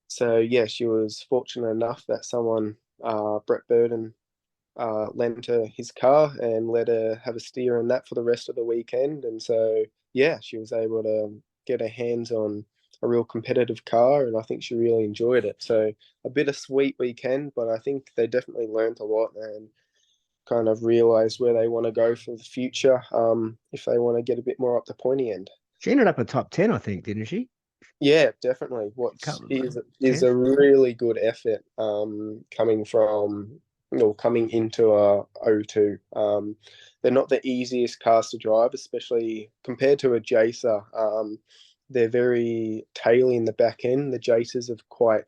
So yeah, she was fortunate enough that someone, Brett Burden, lent her his car and let her have a steer in that for the rest of the weekend. And so yeah, she was able to get her hands on a real competitive car, and I think she really enjoyed it. So a bittersweet weekend, but I think they definitely learned a lot. And kind of realised where they want to go for the future. If they want to get a bit more up the pointy end.
She ended up in top 10, I think, didn't she?
Yeah, definitely. What
Couple
is
10th.
a really good effort coming into a O2. They're not the easiest cars to drive, especially compared to a Jacer. They're very taily in the back end. The Jacers have quite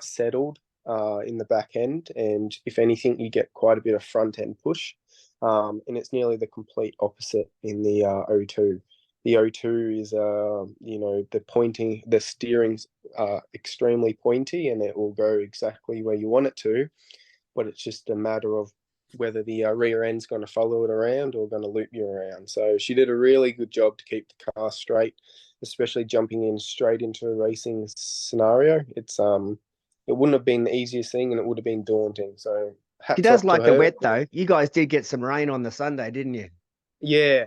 settled in the back end, and if anything, you get quite a bit of front end push. And it's nearly the complete opposite in the O2. The O2 is, the steering's extremely pointy, and it will go exactly where you want it to. But it's just a matter of whether the rear end's going to follow it around or going to loop you around. So she did a really good job to keep the car straight, especially jumping in straight into a racing scenario. It wouldn't have been the easiest thing, and it would have been daunting. So
She
hats
does
off to
like the
her.
wet, though. You guys did get some rain on the Sunday, didn't you?
Yeah,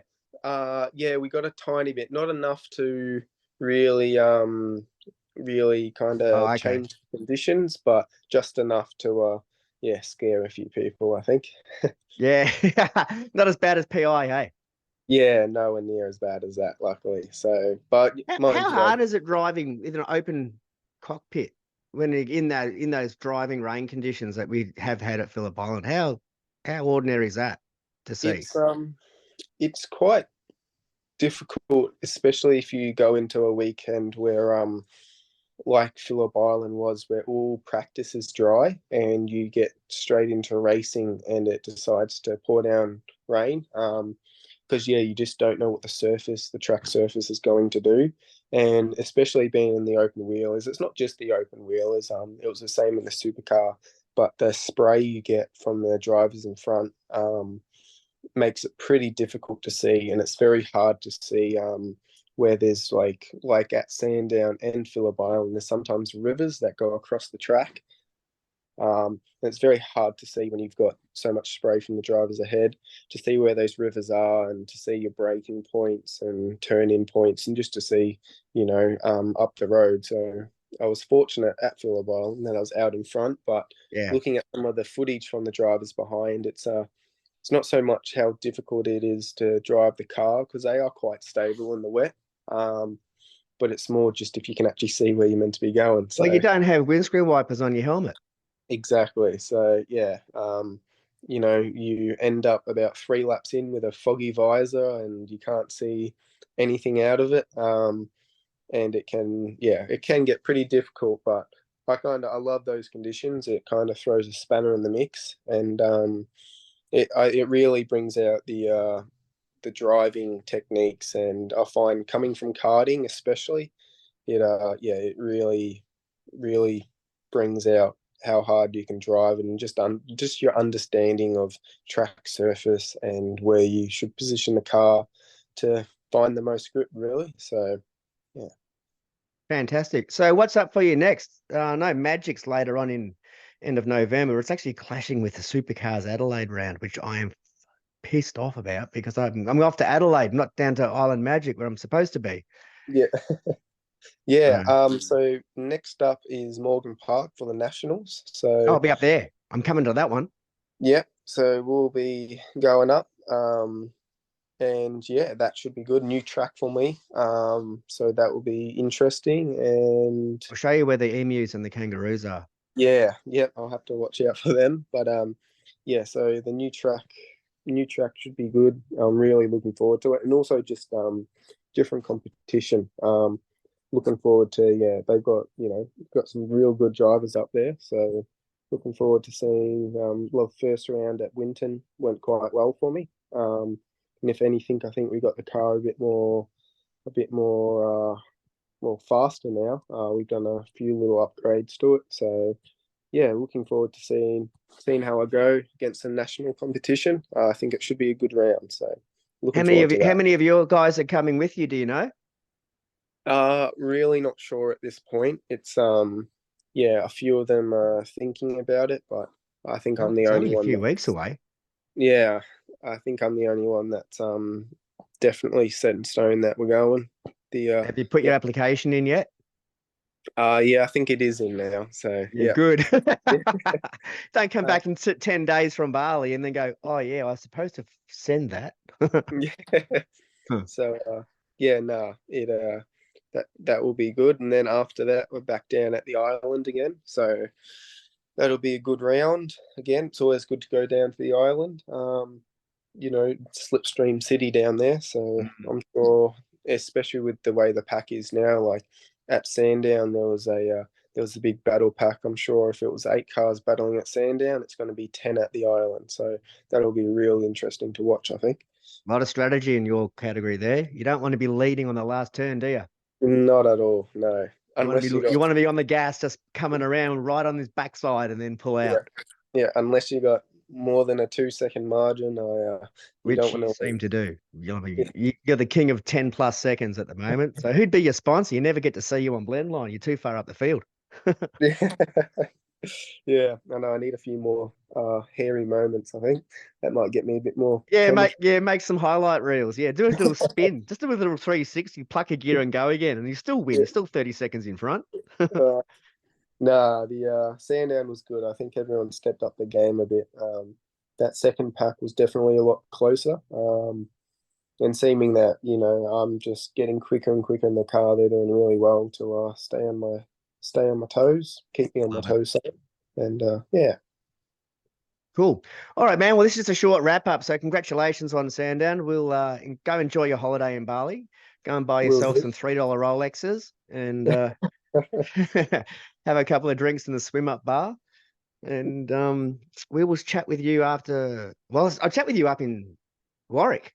we got a tiny bit, not enough to really, really kind
Oh,
of
okay.
change conditions, but just enough to, scare a few people, I think.
Yeah, not as bad as PI, hey?
Yeah, nowhere near as bad as that, luckily. So, but mind
How
you,
hard is it driving in an open cockpit when in those driving rain conditions that we have had at Phillip Island? How ordinary is that to see?
it's quite difficult, especially if you go into a weekend where like Phillip Island was, where all practice is dry and you get straight into racing and it decides to pour down rain. Because you just don't know what the track surface is going to do. And especially being in the open wheelers, it's not just the open wheelers. It was the same in the supercar, but the spray you get from the drivers in front makes it pretty difficult to see, and it's very hard to see where there's like at Sandown and Phillip Island, there's sometimes rivers that go across the track. And it's very hard to see when you've got so much spray from the drivers ahead, to see where those rivers are and to see your braking points and turn-in points, and just to see, up the road. So I was fortunate at Phillip Island that I was out in front, but
Yeah.
looking at some of the footage from the drivers behind, it's not so much how difficult it is to drive the car, because they are quite stable in the wet. But it's more just if you can actually see where you're meant to be going. So
Well, you don't have windscreen wipers on your helmet.
exactly. So you end up about 3 laps in with a foggy visor and you can't see anything out of it. And it can get pretty difficult, but I love those conditions. It kind of throws a spanner in the mix, and it really brings out the driving techniques. And I find, coming from karting especially, it really brings out how hard you can drive, and just your understanding of track surface and where you should position the car to find the most grip, really. So yeah.
Fantastic. So what's up for you next? No, Magic's later on in end of November. It's actually clashing with the Supercars Adelaide round, which I am pissed off about because I'm off to Adelaide, not down to Island Magic where I'm supposed to be.
Yeah. Yeah. So next up is Morgan Park for the Nationals. So
I'll be up there. I'm coming to that one.
yeah. So we'll be going up. And that should be good. New track for me. So that will be interesting. And
I'll show you where the emus and the kangaroos are.
yeah, I'll have to watch out for them. But so the new track should be good. I'm really looking forward to it. And also just different competition. Looking forward to, they've got some real good drivers up there. So looking forward to seeing, first round at Winton went quite well for me. And if anything, I think we got the car a bit more faster now. We've done a few little upgrades to it. So looking forward to seeing how I go against the national competition. I think it should be a good round. So looking forward to that.
How many of your guys are coming with you? Do you know?
Really not sure at this point. It's a few of them are thinking about it, but I think I'm the only one.
It's only a few weeks away.
Yeah, I think I'm the only one that's definitely set in stone that we're going.
Have you put your application in yet?
Yeah, I think it is in now. So
Yeah,
yeah.
good. Don't come
Uh,
back in 10 days from Bali and then go, oh yeah, I was supposed to send that.
yeah.
Huh.
So yeah, no, it that will be good. And then after that, we're back down at the island again. So that'll be a good round again. It's always good to go down to the island. Slipstream city down there. So
Mm.
I'm sure, especially with the way the pack is now, like at Sandown, there was a big battle pack. I'm sure if it was 8 cars battling at Sandown, it's going to be 10 at the island. So that'll be real interesting to watch, I think.
A lot of strategy in your category there. You don't want to be leading on the last turn, do you?
Not at all, no. Unless you
You
got
want to be on the gas, just coming around right on his backside and then pull
yeah,
out,
yeah, unless you got more than a 2 second margin, you don't
which you
want
seem
to.
to do. You're the king of 10 plus seconds at the moment. So who'd be your sponsor? You never get to see you on Blendline. You're too far up the field.
Yeah. Yeah, I know. I need a few more hairy moments. I think that might get me a bit more
Yeah,
camera.
mate. Yeah, make some highlight reels. Yeah, do a little spin. Just do a little 360, pluck a gear and go again. And you still win. You're still 30 seconds in front.
Uh, nah, the Sandown was good. I think everyone stepped up the game a bit. That second pack was definitely a lot closer. And seeming that I'm just getting quicker and quicker in the car. They're doing really well to stay on my toes, keep me on my
Love it.
toes. And yeah,
Cool. All right, man. Well, this is just a short wrap up. So congratulations on Sandown. We'll go enjoy your holiday in Bali. Go and buy
will
yourself
do.
some $3 Rolexes and have a couple of drinks in the swim up bar. And we will chat with you after. Well, I'll chat with you up in Warwick.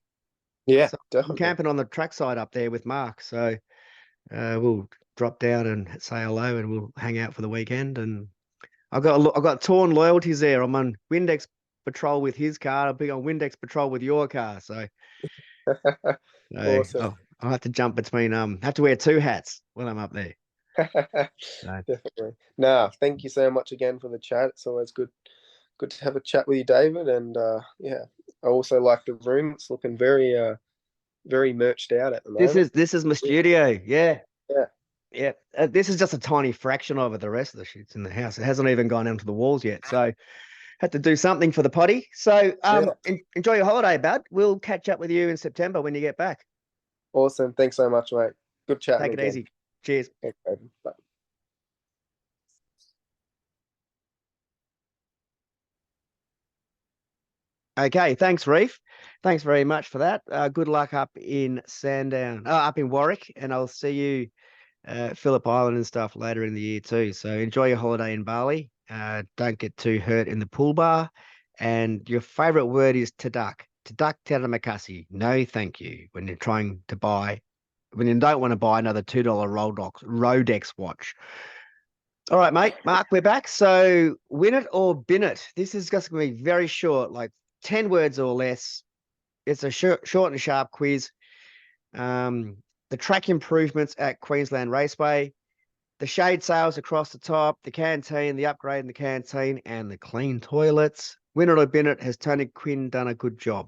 Yeah,
So I'm
definitely.
camping on the trackside up there with Mark. So we'll drop down and say hello, and we'll hang out for the weekend. And I've got torn loyalties there. I'm on Windex patrol with his car. I'll be on Windex patrol with your car. So,
Awesome.
I'll have to jump between. Have to wear two hats when I'm up there. So,
Definitely. Nah, thank you so much again for the chat. It's always good to have a chat with you, David. And yeah, I also like the room. It's looking very merched out at the moment.
this is my studio. Yeah.
Yeah.
Yeah, this is just a tiny fraction of it. The rest of the shit's in the house. It hasn't even gone into the walls yet. So had to do something for the potty. So
Yeah.
enjoy your holiday, bud. We'll catch up with you in September when you get back.
Awesome. Thanks so much, mate. Good chatting
Take it
again.
easy. Cheers.
Thanks, David. Bye.
Okay, thanks, Reef. Thanks very much for that. Good luck up in Sandown, up in Warwick, and I'll see you Phillip Island and stuff later in the year too. So enjoy your holiday in Bali. Don't get too hurt in the pool bar. And your favorite word is tadak. Tadak terima kasih. No, thank you. When you don't want to buy another $2 Rolex watch. All right, mate. Mark, we're back. So win it or bin it. This is just going to be very short, like 10 words or less. It's a short and sharp quiz. The track improvements at Queensland Raceway, the shade sails across the top, the canteen, the upgrade in the canteen, and the clean toilets. Win it or bin it. Has Tony Quinn done a good job?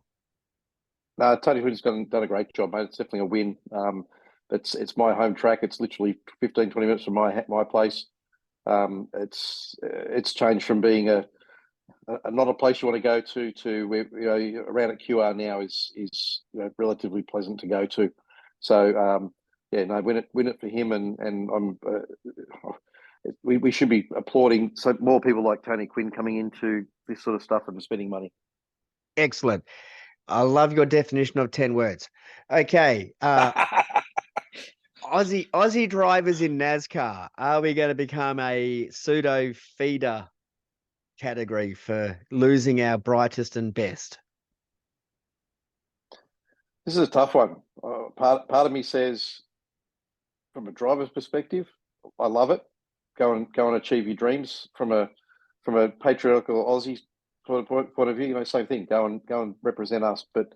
No, Tony Hood's done a great job, mate. It's definitely a win. It's my home track. It's literally 15, 20 minutes from my place. It's changed from being not a place you want to go to where around at QR now is relatively pleasant to go to. So yeah, no, win it for him, and I'm we should be applauding so more people like Tony Quinn coming into this sort of stuff and spending money.
Excellent. I love your definition of 10 words. Okay. Aussie drivers in NASCAR. Are we going to become a pseudo feeder category for losing our brightest and best?
This is a tough one. Part of me says, from a driver's perspective, I love it. Go and achieve your dreams. From a patriarchal Aussie point of view, same thing. Go and represent us. But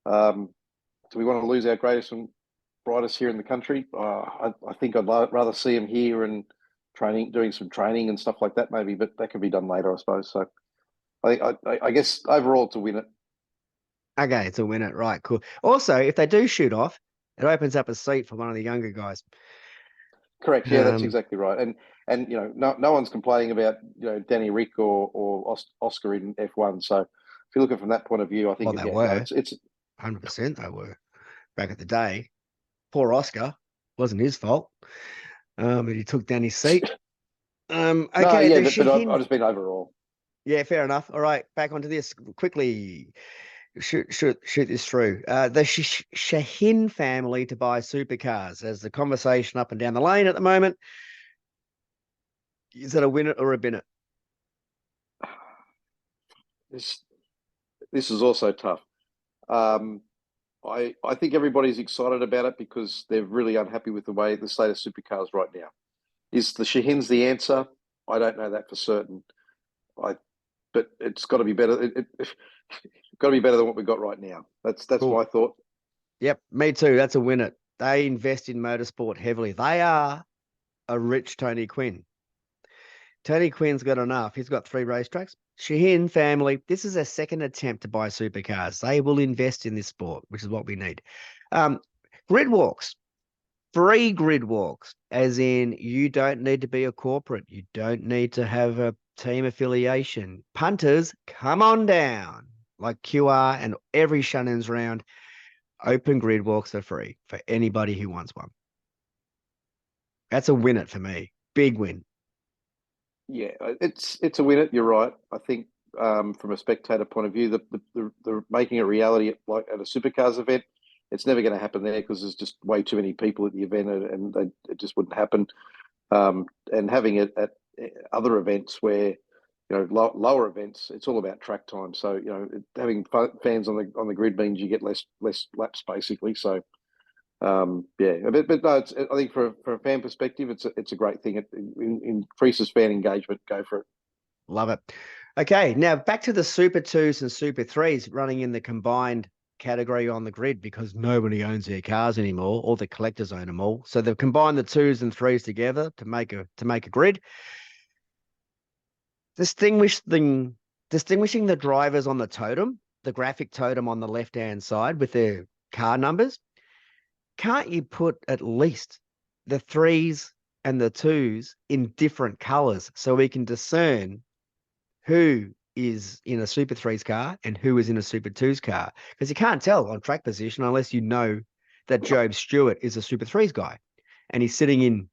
do we want to lose our greatest and brightest here in the country? I think I'd rather see them here and doing some training and stuff like that, maybe. But that could be done later, I suppose. So I guess overall to win it.
Okay, it's a winner. Right, cool. Also, if they do shoot off, it opens up a seat for one of the younger guys.
Correct. Yeah, that's
Um,
exactly right. And no one's complaining about Danny Rick or Oscar in F1. So if you're looking from that point of view, I think
well, they
yeah, no,
were
it's
100%. They were back at the day. Poor Oscar, wasn't his fault. But he took down his seat.
no,
Okay,
yeah,
the
but
Shaheen.
I just mean overall.
Yeah, fair enough. All right, back onto this quickly. Shoot this through. The Shaheen family to buy supercars as the conversation up and down the lane at the moment. Is it a win it or a bin it?
This is also tough. I think everybody's excited about it because they're really unhappy with the state of supercars right now. Is the Shaheen's the answer? I don't know that for certain. But it's got to be better. It's got to be better than what we've got right now. That's
Cool.
my thought.
Yep, me too. That's a win it. They invest in motorsport heavily. They are a rich Tony Quinn. Tony Quinn's got enough. He's got 3 racetracks. Shaheen family, this is a second attempt to buy supercars. They will invest in this sport, which is what we need. Grid walks, free grid walks, as in you don't need to be a corporate. You don't need to have a team affiliation. Punters, come on down. Like QR and every Shannons Round, open grid walks are free for anybody who wants one. That's a win it for me. Big win.
Yeah, it's a winner. You're right. I think from a spectator point of view, the making a reality like at a supercars event, it's never going to happen there because there's just way too many people at the event, and it just wouldn't happen. And having it at other events where lower events, it's all about track time. So having fans on the grid means you get less laps basically. So yeah, but no, I think from a fan perspective, it's a great thing. It increases fan engagement. Go for it.
Love it. Okay, now back to the Super 2s and Super 3s running in the combined category on the grid because nobody owns their cars anymore. All the collectors own them all. So they've combined the 2s and 3s together to make a grid. Distinguishing the drivers on the totem, the graphic totem on the left-hand side with their car numbers. Can't you put at least the 3s and the 2s in different colors so we can discern who is in a Super 3's car and who is in a Super 2's car? Because you can't tell on track position unless you know that Job Stewart is a Super 3's guy and he's sitting in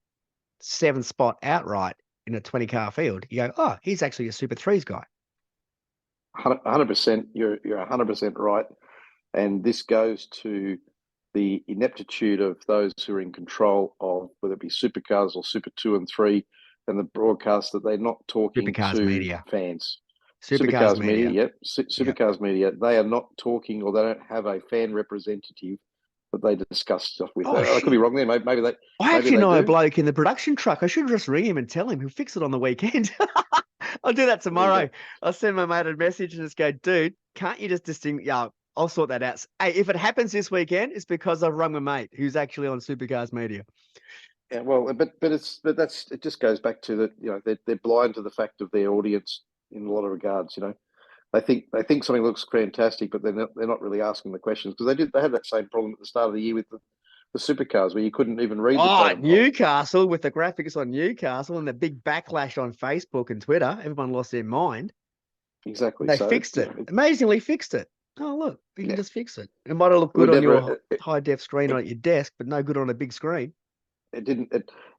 7th spot outright in a 20-car field. You go, oh, he's actually a Super 3's guy.
100%. You're 100% right, and this goes to the ineptitude of those who are in control of whether it be supercars or Super 2 and 3 and the broadcast that they're not talking
Supercars
to
media.
fans.
Supercars media.
Yep. Supercars media. They are not talking, or they don't have a fan representative that they discuss stuff with.
Oh,
I could be wrong there. Maybe they.
I actually know a bloke in the production truck. I should just ring him and tell him he'll fix it on the weekend. I'll do that tomorrow. I'll send my mate a message and just go, dude, can't you just distinguish? Yeah, I'll sort that out. Hey, if it happens this weekend, it's because I've rung my mate who's actually on Supercars Media.
Yeah, well, but it just goes back to that. They're blind to the fact of their audience in a lot of regards. They think something looks fantastic, but they're not really asking the questions because they had that same problem at the start of the year with the supercars where you couldn't even read the totem pole.
Newcastle with the graphics on Newcastle and the big backlash on Facebook and Twitter. Everyone lost their mind.
Exactly.
They fixed it. Amazingly fixed it. Oh, look, you can just fix it. It might have looked good on your high-def screen at your desk, but no good on a big screen.
It didn't.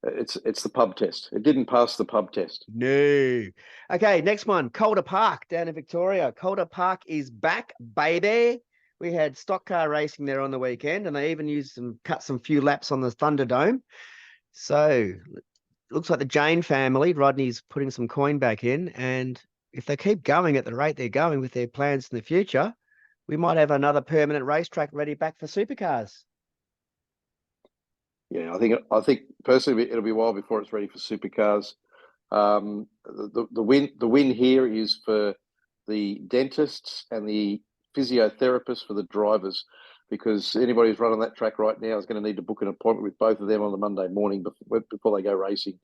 It's the pub test. It didn't pass the pub test.
No. Okay, next one. Calder Park down in Victoria. Calder Park is back, baby. We had stock car racing there on the weekend, and they even cut some few laps on the Thunderdome. So looks like the Jane family, Rodney's putting some coin back in, and if they keep going at the rate they're going with their plans in the future, we might have another permanent racetrack ready back for supercars.
Yeah, I think personally it'll be a while before it's ready for supercars. The win here is for the dentists and the physiotherapists for the drivers, because anybody who's running that track right now is going to need to book an appointment with both of them on the Monday morning before they go racing.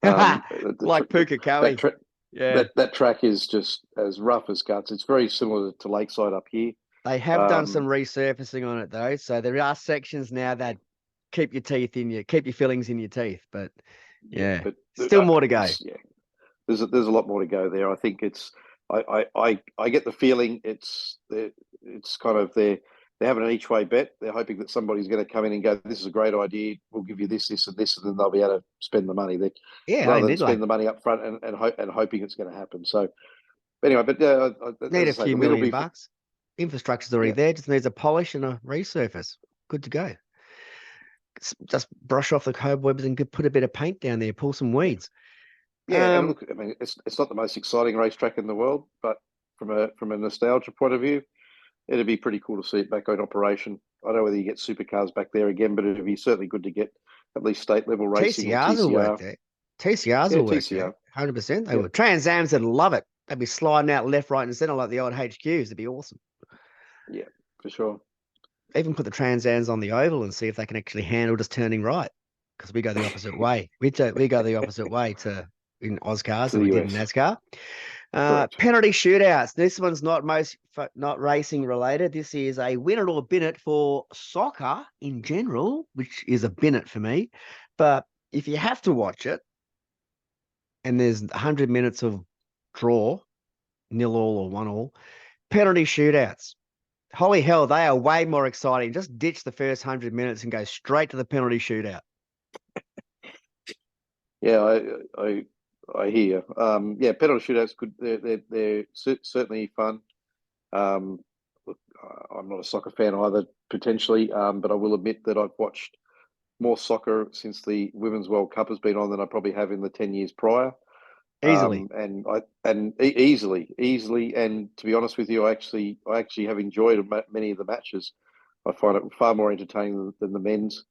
Like Pukekohe.
That track is just as rough as guts. It's very similar to Lakeside up here.
They have done some resurfacing on it though, so there are sections now that keep your fillings in your teeth. But yeah,
but
still more to go.
There's a lot more to go there. I think I get the feeling it's kind of they're having an each way bet. They're hoping that somebody's going to come in and go, "This is a great idea. We'll give you this, this, and this," and then they'll be able to spend the money. Rather than spend the money up front and hoping it's going to happen. So anyway, but
need a few million bucks. Infrastructure's already there. Just needs a polish and a resurface. Good to go. Just brush off the cobwebs and put a bit of paint down there. Pull some weeds.
Yeah, and look, I mean, it's not the most exciting racetrack in the world, but from a nostalgia point of view, it'd be pretty cool to see it back in operation. I don't know whether you get supercars back there again, but it'd be certainly good to get at least state level racing.
TCRs will work there. TCRs will work there. 100%. They would. Transams would love it. They'd be sliding out left, right, and centre like the old HQs. It'd be awesome.
Yeah, for sure.
Even put the Transams on the oval and see if they can actually handle just turning right, because we go the opposite way. We go the opposite way in Oscars than we did in NASCAR. Penalty shootouts. This one's not racing related. This is a win it or bin it for soccer in general, which is a bin it for me. But if you have to watch it, and there's 100 minutes of draw, 0-0 or 1-1, penalty shootouts. Holy hell, they are way more exciting. Just ditch the first 100 minutes and go straight to the penalty shootout.
Yeah, I hear. Penalty shootouts good. They're certainly fun. Look, I'm not a soccer fan either, potentially, but I will admit that I've watched more soccer since the Women's World Cup has been on than I probably have in the 10 years prior.
Easily.
Easily. And to be honest with you, I actually have enjoyed many of the matches. I find it far more entertaining than the men's.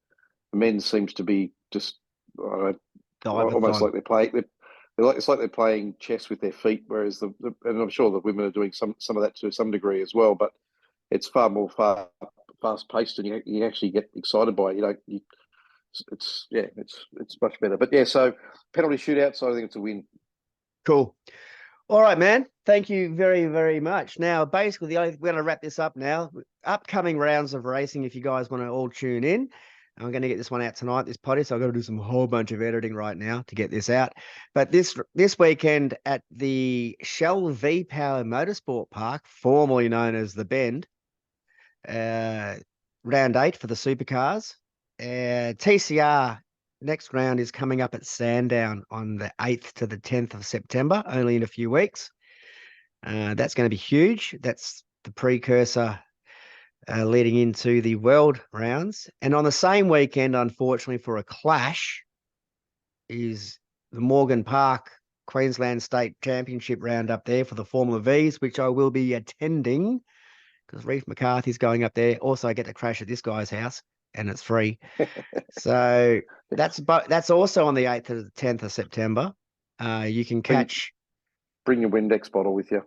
The men's seems to be just almost like it's like they're playing chess with their feet, whereas and I'm sure the women are doing some of that to some degree as well. But it's far fast paced, and you actually get excited by it. It's much better. But yeah, so penalty shootouts, I think it's a win.
Cool. All right, man. Thank you very, very much. Now, basically, we're going to wrap this up now. Upcoming rounds of racing, if you guys want to all tune in. I'm going to get this one out tonight, this potty, so I've got to do some whole bunch of editing right now to get this out. But this weekend at the Shell V-Power Motorsport Park, formerly known as the Bend, round 8 for the supercars. TCR next round is coming up at Sandown on the 8th to the 10th of September, only in a few weeks. That's going to be huge. That's the precursor leading into the world rounds. And on the same weekend, unfortunately, for a clash, is the Morgan Park Queensland State Championship round up there for the Formula Vees, which I will be attending because Reef McCarthy's going up there. Also, I get to crash at this guy's house, and it's free. So that's also on the 8th to the 10th of September. You can catch.
Bring your Windex bottle with you.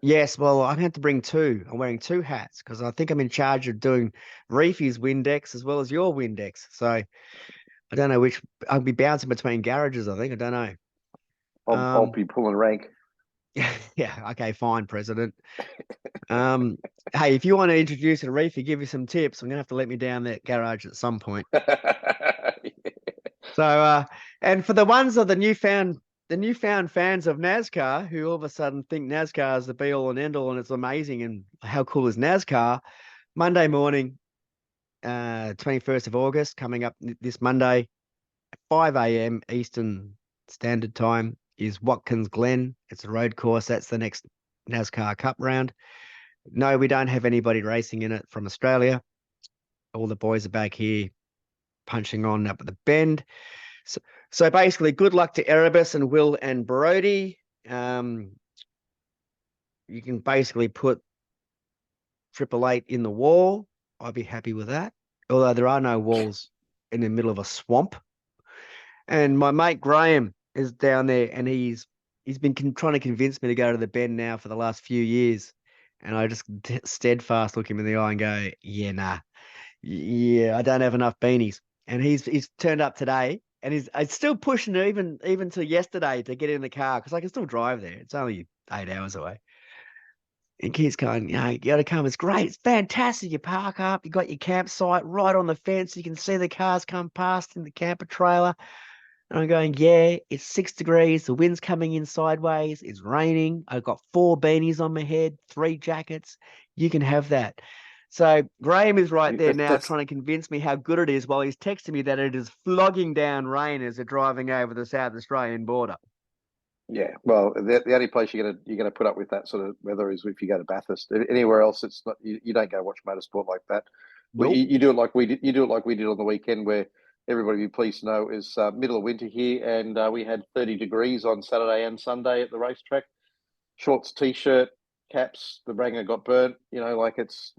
Yes, well, I had to bring 2. I'm wearing 2 hats because I think I'm in charge of doing Reefy's Windex as well as your Windex. So I don't know which. I'll be bouncing between garages, I think. I don't know.
I'll be pulling rank.
Yeah. Okay, fine, President. Hey, if you want to introduce a Reefy, give you some tips, I'm going to have to let me down that garage at some point. So, and for the ones of the newfound fans of NASCAR who all of a sudden think NASCAR is the be all and end all and it's amazing and how cool is NASCAR, Monday morning, 21st of August, coming up this Monday, 5 a.m. Eastern Standard Time, is Watkins Glen. It's a road course. That's the next NASCAR Cup round. No, we don't have anybody racing in it from Australia. All the boys are back here punching on up at the Bend. So basically, good luck to Erebus and Will and Brody. You can basically put 888 in the wall. I'd be happy with that. Although there are no walls in the middle of a swamp. And my mate Graham is down there, and he's been trying to convince me to go to the Bend now for the last few years. And I just steadfast look him in the eye and go, yeah, nah. Yeah, I don't have enough beanies. And he's turned up today, and he's still pushing it even to yesterday to get in the car because I can still drive there. It's only 8 hours away. And kids going, you got to come. It's great. It's fantastic. You park up. You got your campsite right on the fence. You can see the cars come past in the camper trailer. And I'm going, yeah, it's 6 degrees. The wind's coming in sideways. It's raining. I've got 4 beanies on my head, 3 jackets. You can have that. So Graham is right there now trying to convince me how good it is while he's texting me that it is flogging down rain as they're driving over the South Australian border.
Yeah, well, the only place you're gonna put up with that sort of weather is if you go to Bathurst. Anywhere else, it's not. You don't go watch motorsport like that.
Nope.
You do it like we did. You do it like we did on the weekend, where everybody be pleased to know is middle of winter here, and we had 30 degrees on Saturday and Sunday at the racetrack. Shorts, t-shirt, caps. The Branger got burnt. You know, like it's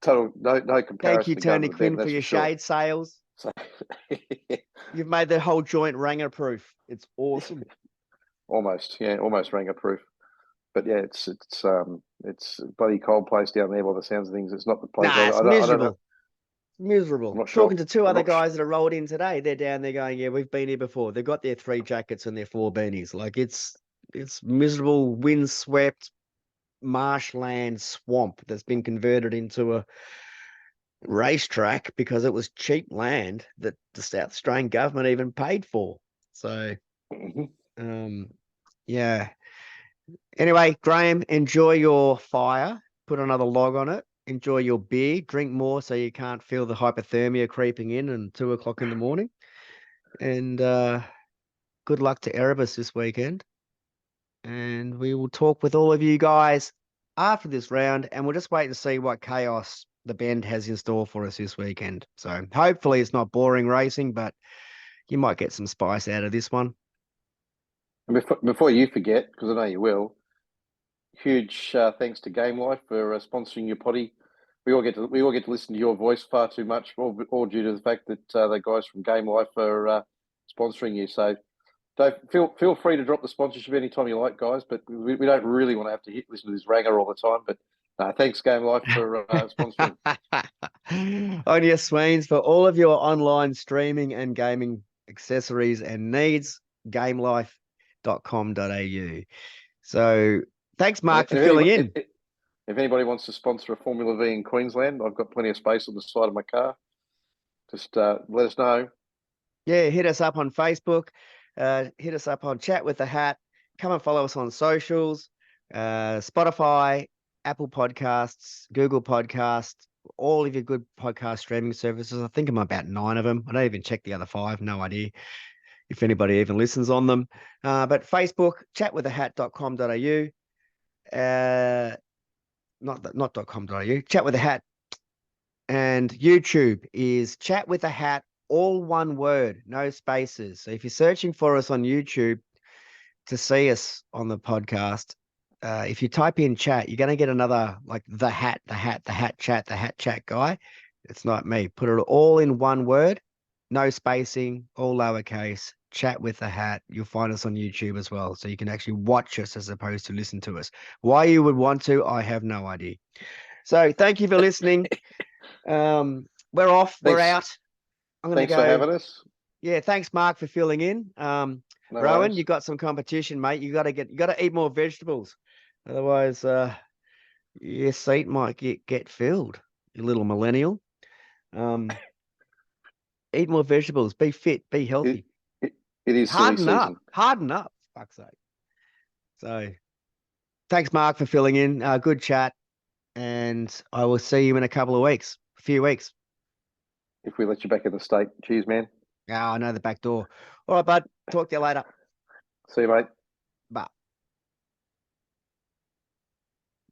total no comparison.
Thank you,
to going
Tony
to the bend,
Quinn, for your
sure.
shade sales.
So,
You've made the whole joint Ranger proof. It's awesome.
almost Ranger proof. But yeah, it's a bloody cold place down there by the sounds of things. It's not the place.
Nah, it's
I don't know.
miserable. Miserable.
I'm not sure.
Talking to 2 other
not sure.
guys that are rolled in today. They're down there going, yeah, we've been here before. They've got their 3 jackets and their 4 beanies. Like it's miserable, windswept marshland swamp that's been converted into a racetrack because it was cheap land that the South Australian government even paid for. So, yeah. Anyway, Graham, enjoy your fire. Put another log on it. Enjoy your beer. Drink more so you can't feel the hypothermia creeping in and 2 o'clock in the morning. And good luck to Erebus this weekend. And we will talk with all of you guys after this round. And we'll just wait and see what chaos the Bend has in store for us this weekend. So hopefully it's not boring racing, but you might get some spice out of this one.
Before you forget, because I know you will, huge thanks to Game Life for sponsoring your potty. We all get to listen to your voice far too much, all due to the fact that the guys from Game Life are sponsoring you. So don't feel free to drop the sponsorship anytime you like, guys. But we don't really want to have to listen to this Ranger all the time. But thanks, Game Life, for sponsoring.
On your Sweens, for all of your online streaming and gaming accessories and needs, gamelife.com.au. So thanks, Mark, for filling in.
If anybody wants to sponsor a Formula V in Queensland, I've got plenty of space on the side of my car. Just let us know.
Yeah, hit us up on Facebook. Hit us up on Chat with the Hat. Come and follow us on socials, Spotify, Apple Podcasts, Google Podcasts, all of your good podcast streaming services. I think I'm about 9 of them. I don't even check the other 5. No idea if anybody even listens on them. But Facebook, chatwiththehat.com.au. Not .com.au, Chat with the Hat. And YouTube is Chat with the Hat, all one word, no spaces. So if you're searching for us on YouTube to see us on the podcast, if you type in chat, you're going to get another like the hat chat guy. It's not me. Put it all in one word, no spacing, all lowercase, Chat with the Hat. You'll find us on YouTube as well. So you can actually watch us as opposed to listen to us. Why you would want to, I have no idea. So thank you for listening. We're off. We're out. I'm going to go.
Thanks for having us.
Yeah, thanks, Mark, for filling in.
No
Rowan,
worries.
you got some competition, mate. You got to eat more vegetables, otherwise, your seat might get filled. You little millennial. Eat more vegetables. Be fit. Be healthy.
It is
Harden
silly
up.
season.
Harden up. Fuck's sake. So, thanks, Mark, for filling in. Good chat, and I will see you in a few weeks.
If we let you back in the state. Cheers, man.
I know the back door. All right, bud. Talk to you later.
See you, mate.